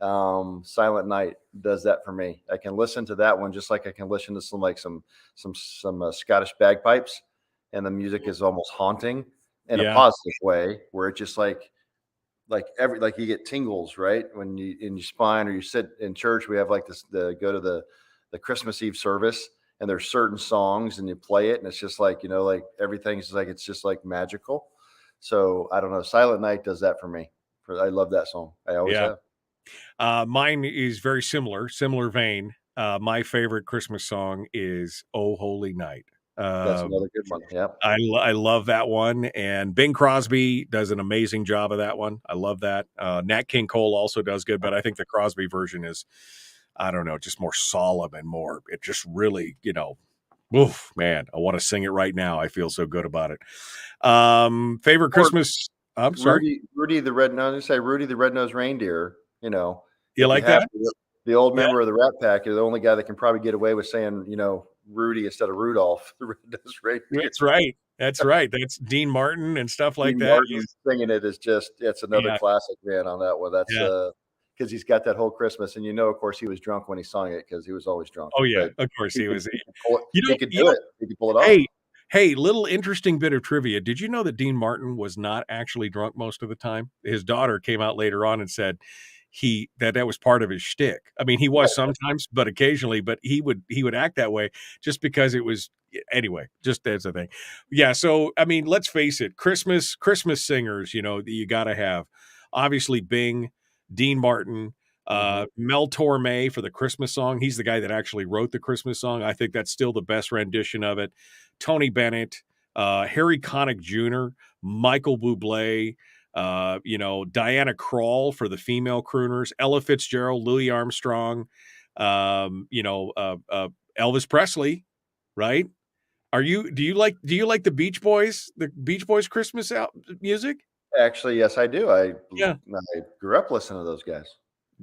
Silent Night does that for me. I can listen to that one just like I can listen to some Scottish bagpipes, and the music is almost haunting in a positive way, where it's just like you get tingles right when you in your spine, or you sit in church. We have like this, go to the Christmas Eve service, and there's certain songs and you play it and it's just like, like everything's like, it's just like magical. So I don't know. Silent Night does that for me. I love that song. I always have. Mine is very similar vein. My favorite Christmas song is "Oh Holy Night." That's another good one. Yeah. I love that one. And Bing Crosby does an amazing job of that one. I love that. Nat King Cole also does good, but I think the Crosby version is, I don't know, just more solemn and more, it just really, oof, man, I want to sing it right now. I feel so good about it. Favorite Christmas. I'm sorry. Rudy the Red-Nosed Reindeer, You like that? The old member of the Rat Pack, you're the only guy that can probably get away with saying, Rudy instead of Rudolph, the Red-Nosed Reindeer. That's right. That's Dean Martin and stuff like Dean that. Martin singing it is just, it's another classic, man, on that one. That's because he's got that whole Christmas, and of course, he was drunk when he sung it because he was always drunk. Oh yeah, of course he was. He could do it. He could pull it off. Hey, little interesting bit of trivia. Did you know that Dean Martin was not actually drunk most of the time? His daughter came out later on and said that was part of his shtick. I mean, he was sometimes, but occasionally, but he would act that way just because it was, anyway, just as a thing. Yeah. So, I mean, let's face it, Christmas singers, you got to have, obviously, Bing, Dean Martin, Mel Torme for the Christmas song. He's the guy that actually wrote the Christmas song. I think that's still the best rendition of it. Tony Bennett, Harry Connick Jr., Michael Bublé, Diana Krall for the female crooners, Ella Fitzgerald, Louis Armstrong, Elvis Presley, right? Do you like the Beach Boys Christmas music? Actually, yes, I do. I grew up listening to those guys.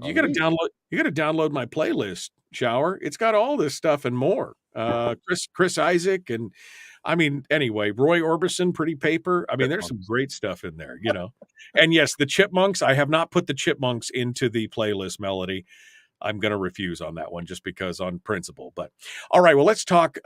You got to download my playlist, Shower. It's got all this stuff and more. Chris Isaac, and I mean, anyway, Roy Orbison, Pretty Paper. I mean, there's some great stuff in there, And yes, the Chipmunks. I have not put the Chipmunks into the playlist, Melody. I'm going to refuse on that one just because on principle. But all right, well, let's talk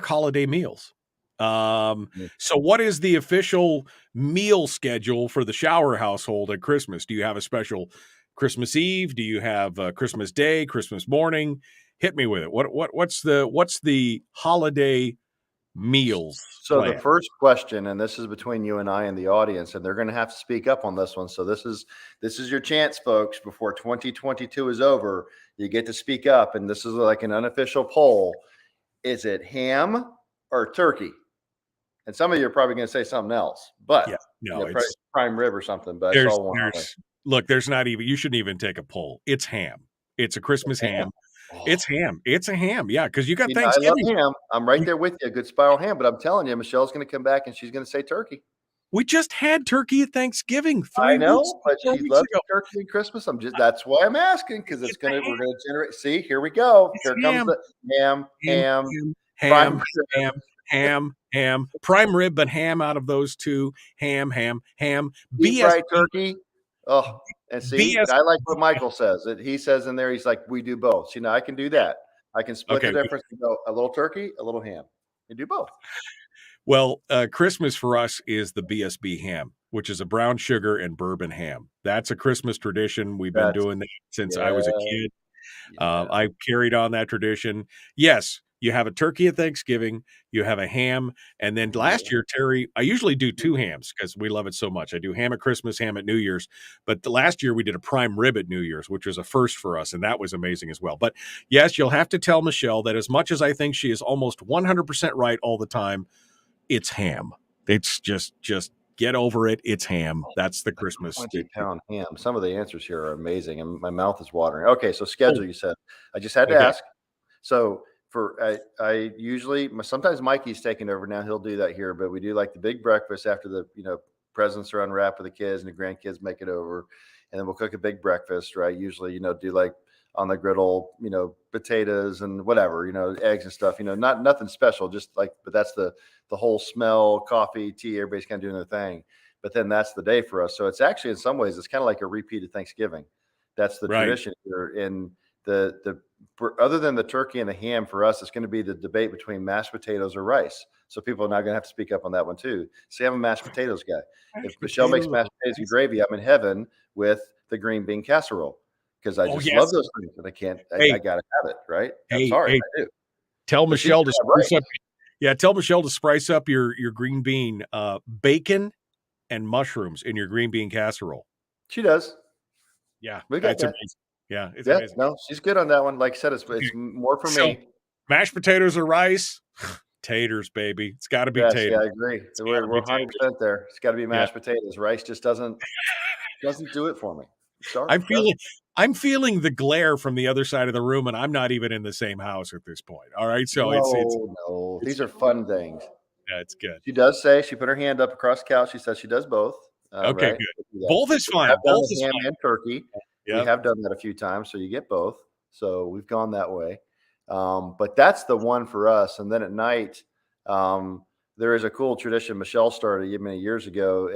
holiday meals. So what is the official meal schedule for the Shower household at Christmas? Do you have a special Christmas Eve? Do you have Christmas Day, Christmas morning? Hit me with it. What's the holiday meals? So plan? The first question, and this is between you and I and the audience, and they're going to have to speak up on this one. So this is your chance, folks. Before 2022 is over, you get to speak up, and this is like an unofficial poll. Is it ham or turkey? And some of you are probably going to say something else, but it's prime rib or something. But there's not even, you shouldn't even take a poll. It's ham. It's a Christmas ham. Oh. It's ham. It's a ham. Yeah. Cause you got Thanksgiving. I love ham. I'm right there with you. A good spiral ham, but I'm telling you, Michelle's going to come back and she's going to say turkey. We just had turkey at Thanksgiving 3 I know, weeks, but 4 she weeks loves ago. turkey and Christmas. That's why I'm asking, because we're gonna generate. See, here we go. It's Here ham. comes the Ham, prime ham, prime rib, but ham out of those two. Ham. deep fried turkey. Oh, and see, BS. I like what Michael says. He says in there, he's like, we do both. See, now I can do that. I can split the difference and go a little turkey, a little ham. You do both. Well, Christmas for us is the BSB ham, which is a brown sugar and bourbon ham. That's a Christmas tradition. We've been doing that since I was a kid. I carried on that tradition. Yes, you have a turkey at Thanksgiving, you have a ham, and then last year, Terry, I usually do 2 hams because we love it so much. I do ham at Christmas, ham at New Year's, but last year we did a prime rib at New Year's, which was a first for us, and that was amazing as well. But yes, you'll have to tell Michelle that as much as I think she is almost 100% right all the time, it's ham. It's just get over it. It's ham. That's the Christmas. 20-pound ham. Some of the answers here are amazing, and my mouth is watering. Okay, so schedule, you said. I just had to ask. So I usually, sometimes Mikey's taking over now. He'll do that here, but we do like the big breakfast after the presents are unwrapped with the kids and the grandkids make it over, and then we'll cook a big breakfast, right? Usually, do like on the griddle, potatoes and whatever, eggs and stuff, nothing special, just like, but that's the whole smell, coffee, tea, everybody's kind of doing their thing. But then that's the day for us. So it's actually, in some ways, it's kind of like a repeat of Thanksgiving. That's the tradition here. In the other than the turkey and the ham, for us, it's going to be the debate between mashed potatoes or rice. So people are now going to have to speak up on that one too. See, I'm a mashed potatoes guy. If Michelle makes mashed potatoes and gravy, I'm in heaven with the green bean casserole. Because I just love those things, and I can't. I gotta have it, right? I'm sorry, I do. Tell Michelle to spice up. Yeah, tell Michelle to spice up your green bean, bacon, and mushrooms in your green bean casserole. She does. Yeah, that's amazing. Yeah, it's amazing. No, she's good on that one. Like I said, it's more for me. Mashed potatoes or rice, taters, baby. It's got to be taters. Yeah, I agree. We're 100% there. It's got to be mashed potatoes. Rice just doesn't do it for me. Sorry, I'm feeling the glare from the other side of the room, and I'm not even in the same house at this point. All right, so no, these are fun things. Yeah, it's good. She does say, she put her hand up across the couch. She says she does both. Okay, right? good. Both is fine. Both is ham fine. And turkey. Yep. We have done that a few times, so you get both. So we've gone that way. But that's the one for us. And then at night, there is a cool tradition Michelle started many years ago,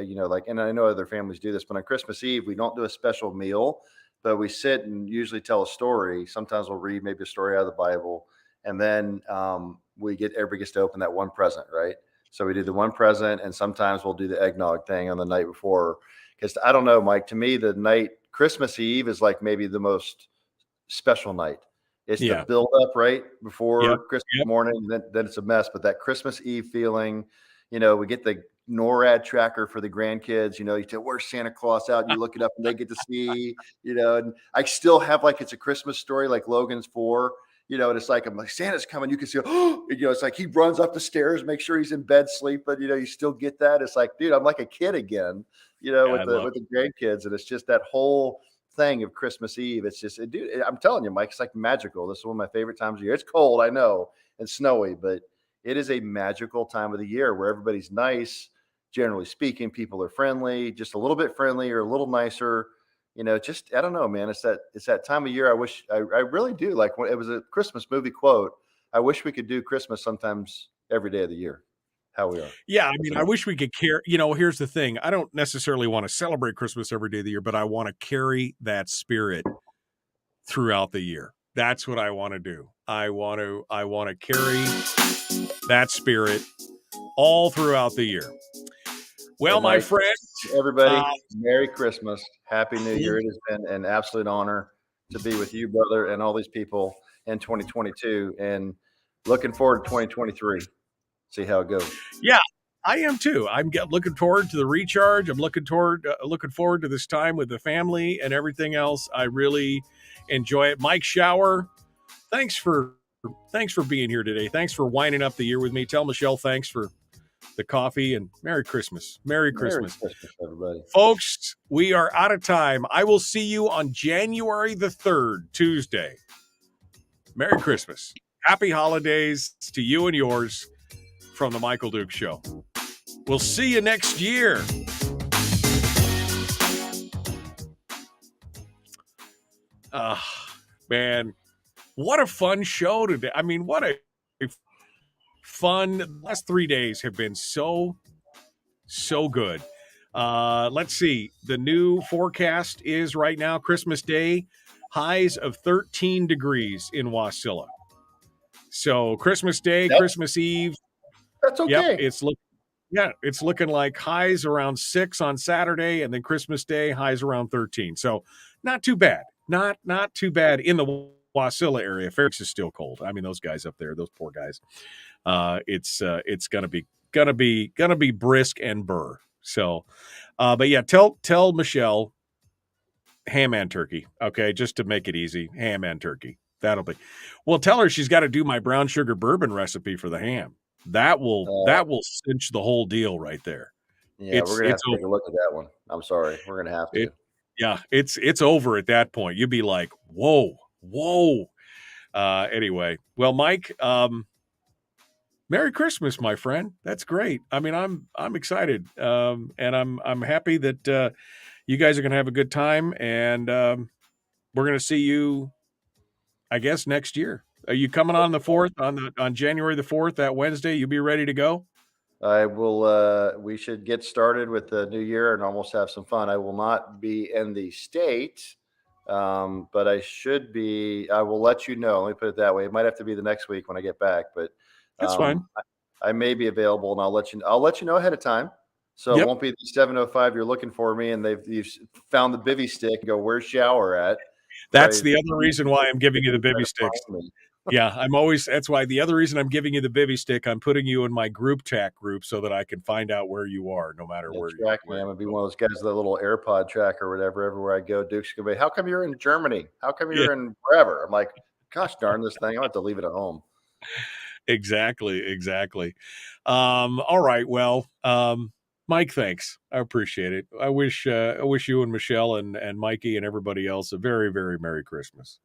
and I know other families do this, but on Christmas Eve, we don't do a special meal, but we sit and usually tell a story. Sometimes we'll read maybe a story out of the Bible, and then everybody gets to open that one present, right? So we do the one present, and sometimes we'll do the eggnog thing on the night before. Because I don't know, Mike, to me, the night Christmas Eve is like maybe the most special night. It's the build up right before Christmas morning. Then it's a mess. But that Christmas Eve feeling, we get the NORAD tracker for the grandkids. You say, where's Santa Claus out? And you look it up and they get to see, and I still have like, it's a Christmas story like Logan's 4, and it's like, I'm like, Santa's coming. You can see, it's like he runs up the stairs, make sure he's in bed sleeping. You still get that. It's like, dude, I'm like a kid again, with the grandkids. And it's just that whole thing of Christmas Eve. It's just, dude, I'm telling you, Mike, it's like magical. This is one of my favorite times of year. It's cold, I know, and snowy, but it is a magical time of the year where everybody's nice. Generally speaking, people are friendly, just a little bit friendlier, a little nicer. Just, I don't know, man. It's that time of year. I really do. Like, when it was a Christmas movie quote, I wish we could do Christmas sometimes every day of the year. How we are. Yeah, I mean, I wish we could care. Here's the thing. I don't necessarily want to celebrate Christmas every day of the year, but I want to carry that spirit throughout the year. That's what I want to do. I want to carry that spirit all throughout the year. Well, my friends, everybody, Merry Christmas, Happy New Year. It has been an absolute honor to be with you, brother, and all these people in 2022, and looking forward to 2023. See how it goes. Yeah, I am too. I'm looking forward to the recharge. I'm looking forward to this time with the family and everything else. I really enjoy it. Mike Shower, thanks for being here today. Thanks for winding up the year with me. Tell Michelle thanks for the coffee, and Merry Christmas. Merry Christmas, everybody. Folks, we are out of time. I will see you on January the 3rd, Tuesday. Merry Christmas. Happy holidays to you and yours from the Michael Duke Show. We'll see you next year. Man, what a fun show today. I mean, what a fun. The last 3 days have been so good. Let's see. The new forecast is right now Christmas Day, highs of 13 degrees in Wasilla. So Christmas Day, Christmas Eve. That's okay. Yep, it's looking like highs around 6 on Saturday, and then Christmas Day highs around 13. So not too bad. Not too bad in the Wasilla area. Fairfax is still cold. I mean, those guys up there, those poor guys. It's gonna be brisk and burr. So, but yeah, tell Michelle ham and turkey. Okay, just to make it easy, ham and turkey. That'll be. Well, tell her she's got to do my brown sugar bourbon recipe for the ham. That will cinch the whole deal right there. Yeah, we're gonna have to take a look at that one. I'm sorry, we're gonna have to. It's over at that point. You'd be like, whoa. Anyway, well, Mike, Merry Christmas, my friend. That's great. I mean, I'm excited, and I'm happy that you guys are gonna have a good time, and we're gonna see you, I guess, next year. Are you coming on the 4th, on January the 4th, that Wednesday? You be ready to go? I will. We should get started with the new year and almost have some fun. I will not be in the state, but I should be. I will let you know. Let me put it that way. It might have to be the next week when I get back, but that's fine. I may be available, and I'll let you know ahead of time. So It won't be the 7:05 you're looking for me, and you've found the bivy stick and go, where's shower at? That's the other reason why I'm giving you the bivy sticks. Yeah, that's why the other reason I'm giving you the bivy stick, I'm putting you in my group chat group so that I can find out where you are, no matter where you are. I'm going to be one of those guys with a little AirPod track or whatever. Everywhere I go, Duke's going to be, how come you're in Germany? How come you're in wherever? I'm like, gosh darn this thing. I have to leave it at home. Exactly. All right. Well, Mike, thanks. I appreciate it. I wish you and Michelle and Mikey and everybody else a very, very Merry Christmas.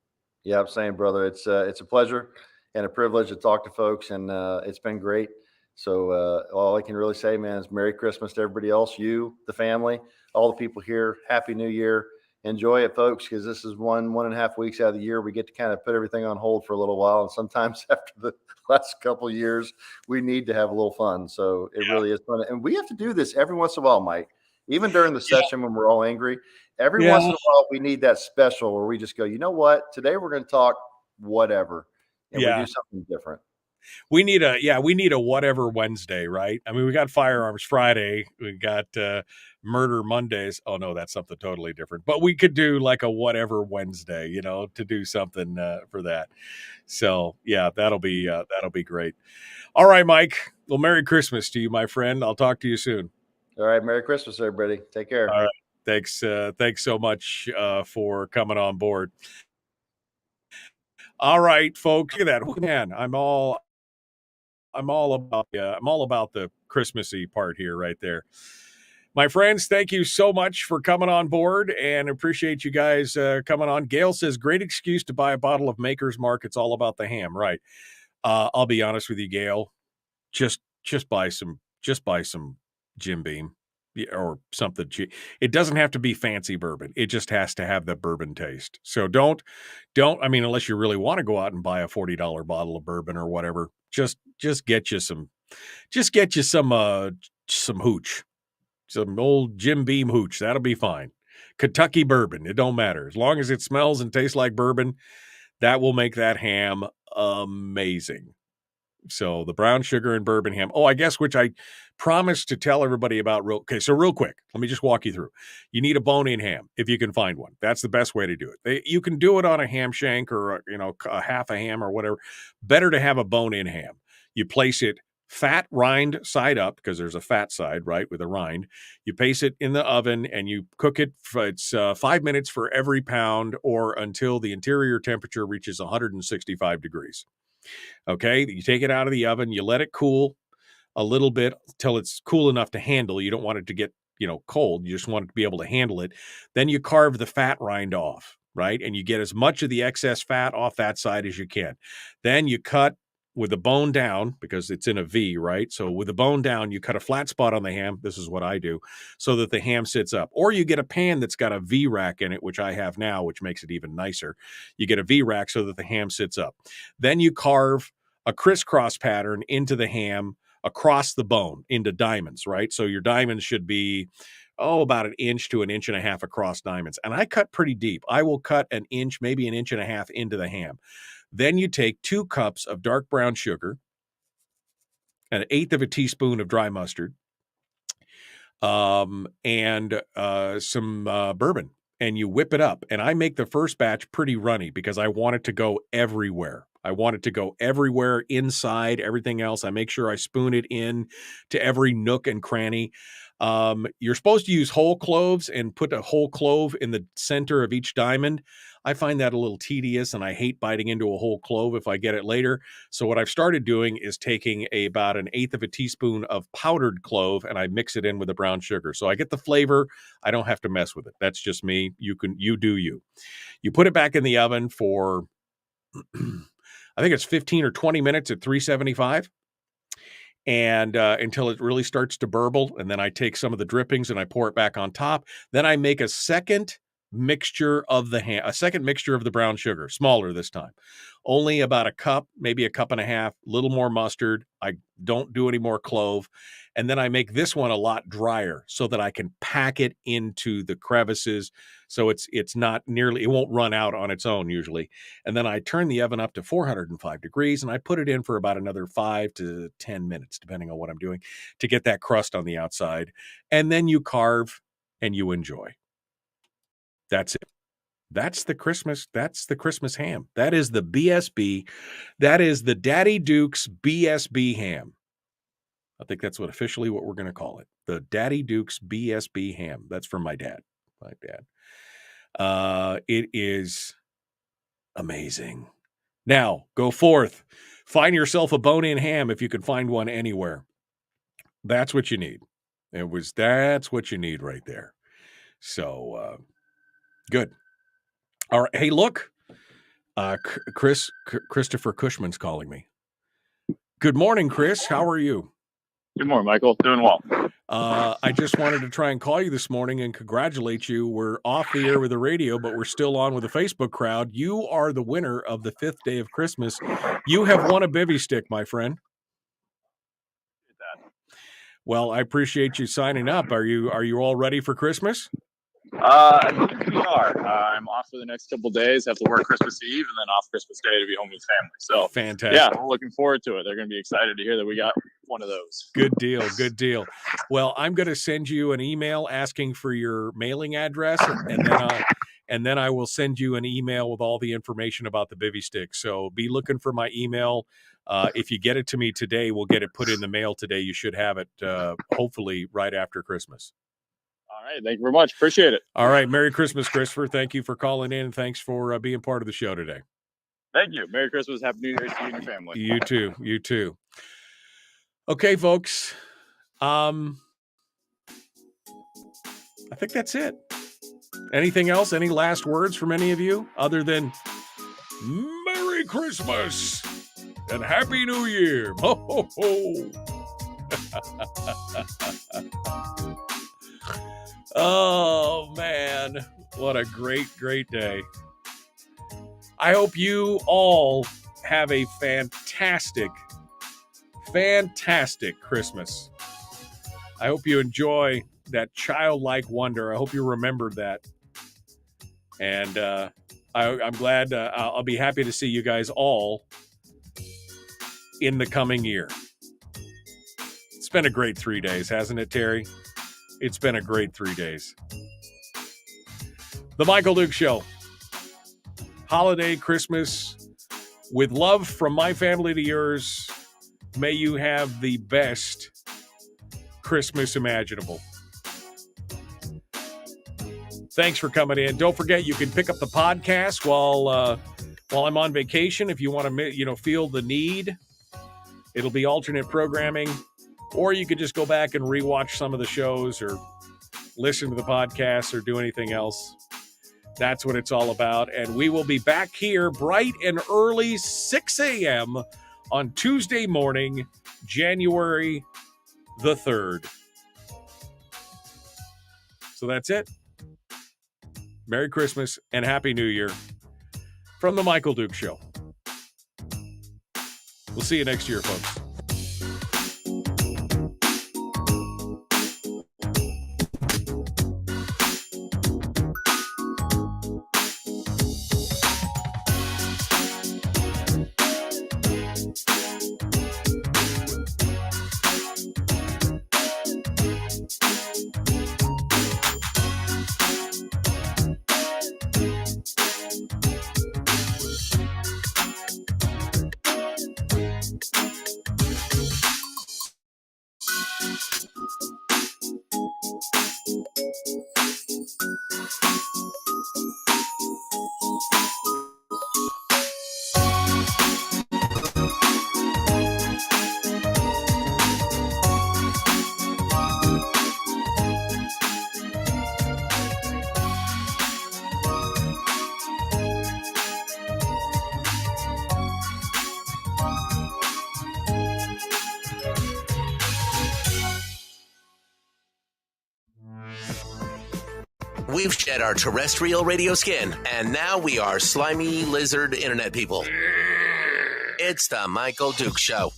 Yeah, I'm saying, brother, it's a pleasure and a privilege to talk to folks, and it's been great. So all I can really say, man, is Merry Christmas to everybody else, you, the family, all the people here. Happy New Year. Enjoy it, folks, because this is 1.5 weeks out of the year. We get to kind of put everything on hold for a little while, and sometimes after the last couple of years, we need to have a little fun. So it really is fun, and we have to do this every once in a while, Mike. Even during the session when we're all angry, every once in a while we need that special where we just go, you know what? Today we're going to talk whatever, and we do something different. We need a whatever Wednesday, right? I mean, we got Firearms Friday, we got Murder Mondays. Oh no, that's something totally different. But we could do like a whatever Wednesday, to do something for that. So yeah, that'll be great. All right, Mike. Well, Merry Christmas to you, my friend. I'll talk to you soon. All right, Merry Christmas, everybody. Take care. All right, thanks so much for coming on board. All right, folks. Look at that, man. I'm all about the Christmassy part here, right there. My friends, thank you so much for coming on board, and appreciate you guys coming on. Gail says, great excuse to buy a bottle of Maker's Mark. It's all about the ham, right? I'll be honest with you, Gail. Just buy some Jim Beam or something. It doesn't have to be fancy bourbon. It just has to have the bourbon taste. So don't. I mean, unless you really want to go out and buy a $40 bottle of bourbon or whatever, just get you some hooch, some old Jim Beam hooch. That'll be fine. Kentucky bourbon. It don't matter as long as it smells and tastes like bourbon. That will make that ham amazing. So the brown sugar and bourbon ham. Oh, I guess, which I promised to tell everybody about. So real quick, let me just walk you through. You need a bone-in ham if you can find one. That's the best way to do it. You can do it on a ham shank or a half a ham or whatever. Better to have a bone-in ham. You place it fat rind side up because there's a fat side, right, with a rind. You place it in the oven and you cook it. It's 5 minutes for every pound or until the interior temperature reaches 165 degrees. Okay, you take it out of the oven, you let it cool a little bit till it's cool enough to handle. You don't want it to get, cold. You just want it to be able to handle it. Then you carve the fat rind off, right? And you get as much of the excess fat off that side as you can. Then you cut with the bone down, because it's in a V, right? So with the bone down, you cut a flat spot on the ham. This is what I do, so that the ham sits up. Or you get a pan that's got a V rack in it, which I have now, which makes it even nicer. You get a V rack so that the ham sits up. Then you carve a crisscross pattern into the ham across the bone into diamonds, right? So your diamonds should be, about 1 inch to 1.5 inches across diamonds. And I cut pretty deep. I will cut 1 inch, maybe 1.5 inches into the ham. Then you take 2 cups of dark brown sugar, 1/8 teaspoon of dry mustard, and some bourbon, and you whip it up. And I make the first batch pretty runny because I want it to go everywhere. I want it to go everywhere, inside, everything else. I make sure I spoon it in to every nook and cranny. You're supposed to use whole cloves and put a whole clove in the center of each diamond. I find that a little tedious, and I hate biting into a whole clove if I get it later. So what I've started doing is taking about 1/8 teaspoon of powdered clove, and I mix it in with the brown sugar. So I get the flavor. I don't have to mess with it. That's just me. You do you. You put it back in the oven for, I think it's 15 or 20 minutes at 375. And until it really starts to burble. And then I take some of the drippings and I pour it back on top. Then I make a second mixture of the brown sugar, smaller this time, only about a cup, maybe a cup and a half, a little more mustard. I don't do any more clove. And then I make this one a lot drier so that I can pack it into the crevices. So it's not nearly, it won't run out on its own usually. And then I turn the oven up to 405 degrees and I put it in for about another 5 to 10 minutes, depending on what I'm doing, to get that crust on the outside. And then you carve and you enjoy. That's it. That's the Christmas ham. That is the BSB. That is the Daddy Duke's BSB ham. I think that's what we're going to call it. The Daddy Duke's BSB ham. That's from my dad. It is amazing. Now, go forth. Find yourself a bone-in ham if you can find one anywhere. That's what you need. That's what you need right there. So, good. All right. Hey, look. Christopher Cushman's calling me. Good morning, Chris. How are you? Good morning, Michael. Doing well. I just wanted to try and call you this morning and congratulate you. We're off the air with the radio, but we're still on with the Facebook crowd. You are the winner of the 5th day of Christmas. You have won a bivvy stick, my friend. Well, I appreciate you signing up. Are you all ready for Christmas? I think we are. I'm off for the next couple of days. Have to work Christmas Eve and then off Christmas Day to be home with family. So fantastic. Yeah, we're looking forward to it. They're going to be excited to hear that we got one of those. Good deal. Good deal. Well, I'm going to send you an email asking for your mailing address, and then I will send you an email with all the information about the bivvy stick. So be looking for my email. If you get it to me today, we'll get it put in the mail today. You should have it hopefully right after Christmas. All right. Thank you very much. Appreciate it. All right. Merry Christmas, Christopher. Thank you for calling in. Thanks for being part of the show today. Thank you. Merry Christmas. Happy New Year to you and your family. You too. You too. Okay, folks. I think that's it. Anything else? Any last words from any of you other than Merry Christmas and Happy New Year? Ho, ho, ho. Oh, man. What a great, great day. I hope you all have a fantastic Christmas. I hope you enjoy that childlike wonder. I hope you remember that. And I'm glad I'll be happy to see you guys all in the coming year. It's been a great 3 days, hasn't it, Terry? It's been a great 3 days. The Michael Duke Show. Holiday, Christmas, with love from my family to yours. May you have the best Christmas imaginable. Thanks for coming in. Don't forget, you can pick up the podcast while I'm on vacation. If you want to, feel the need, it'll be alternate programming. Or you could just go back and rewatch some of the shows or listen to the podcast or do anything else. That's what it's all about. And we will be back here bright and early, 6 a.m. on Tuesday morning, January the 3rd. So that's it. Merry Christmas and Happy New Year from the Michael Duke Show. We'll see you next year, folks. We've shed our terrestrial radio skin, and now we are slimy lizard internet people. It's the Michael Duke Show.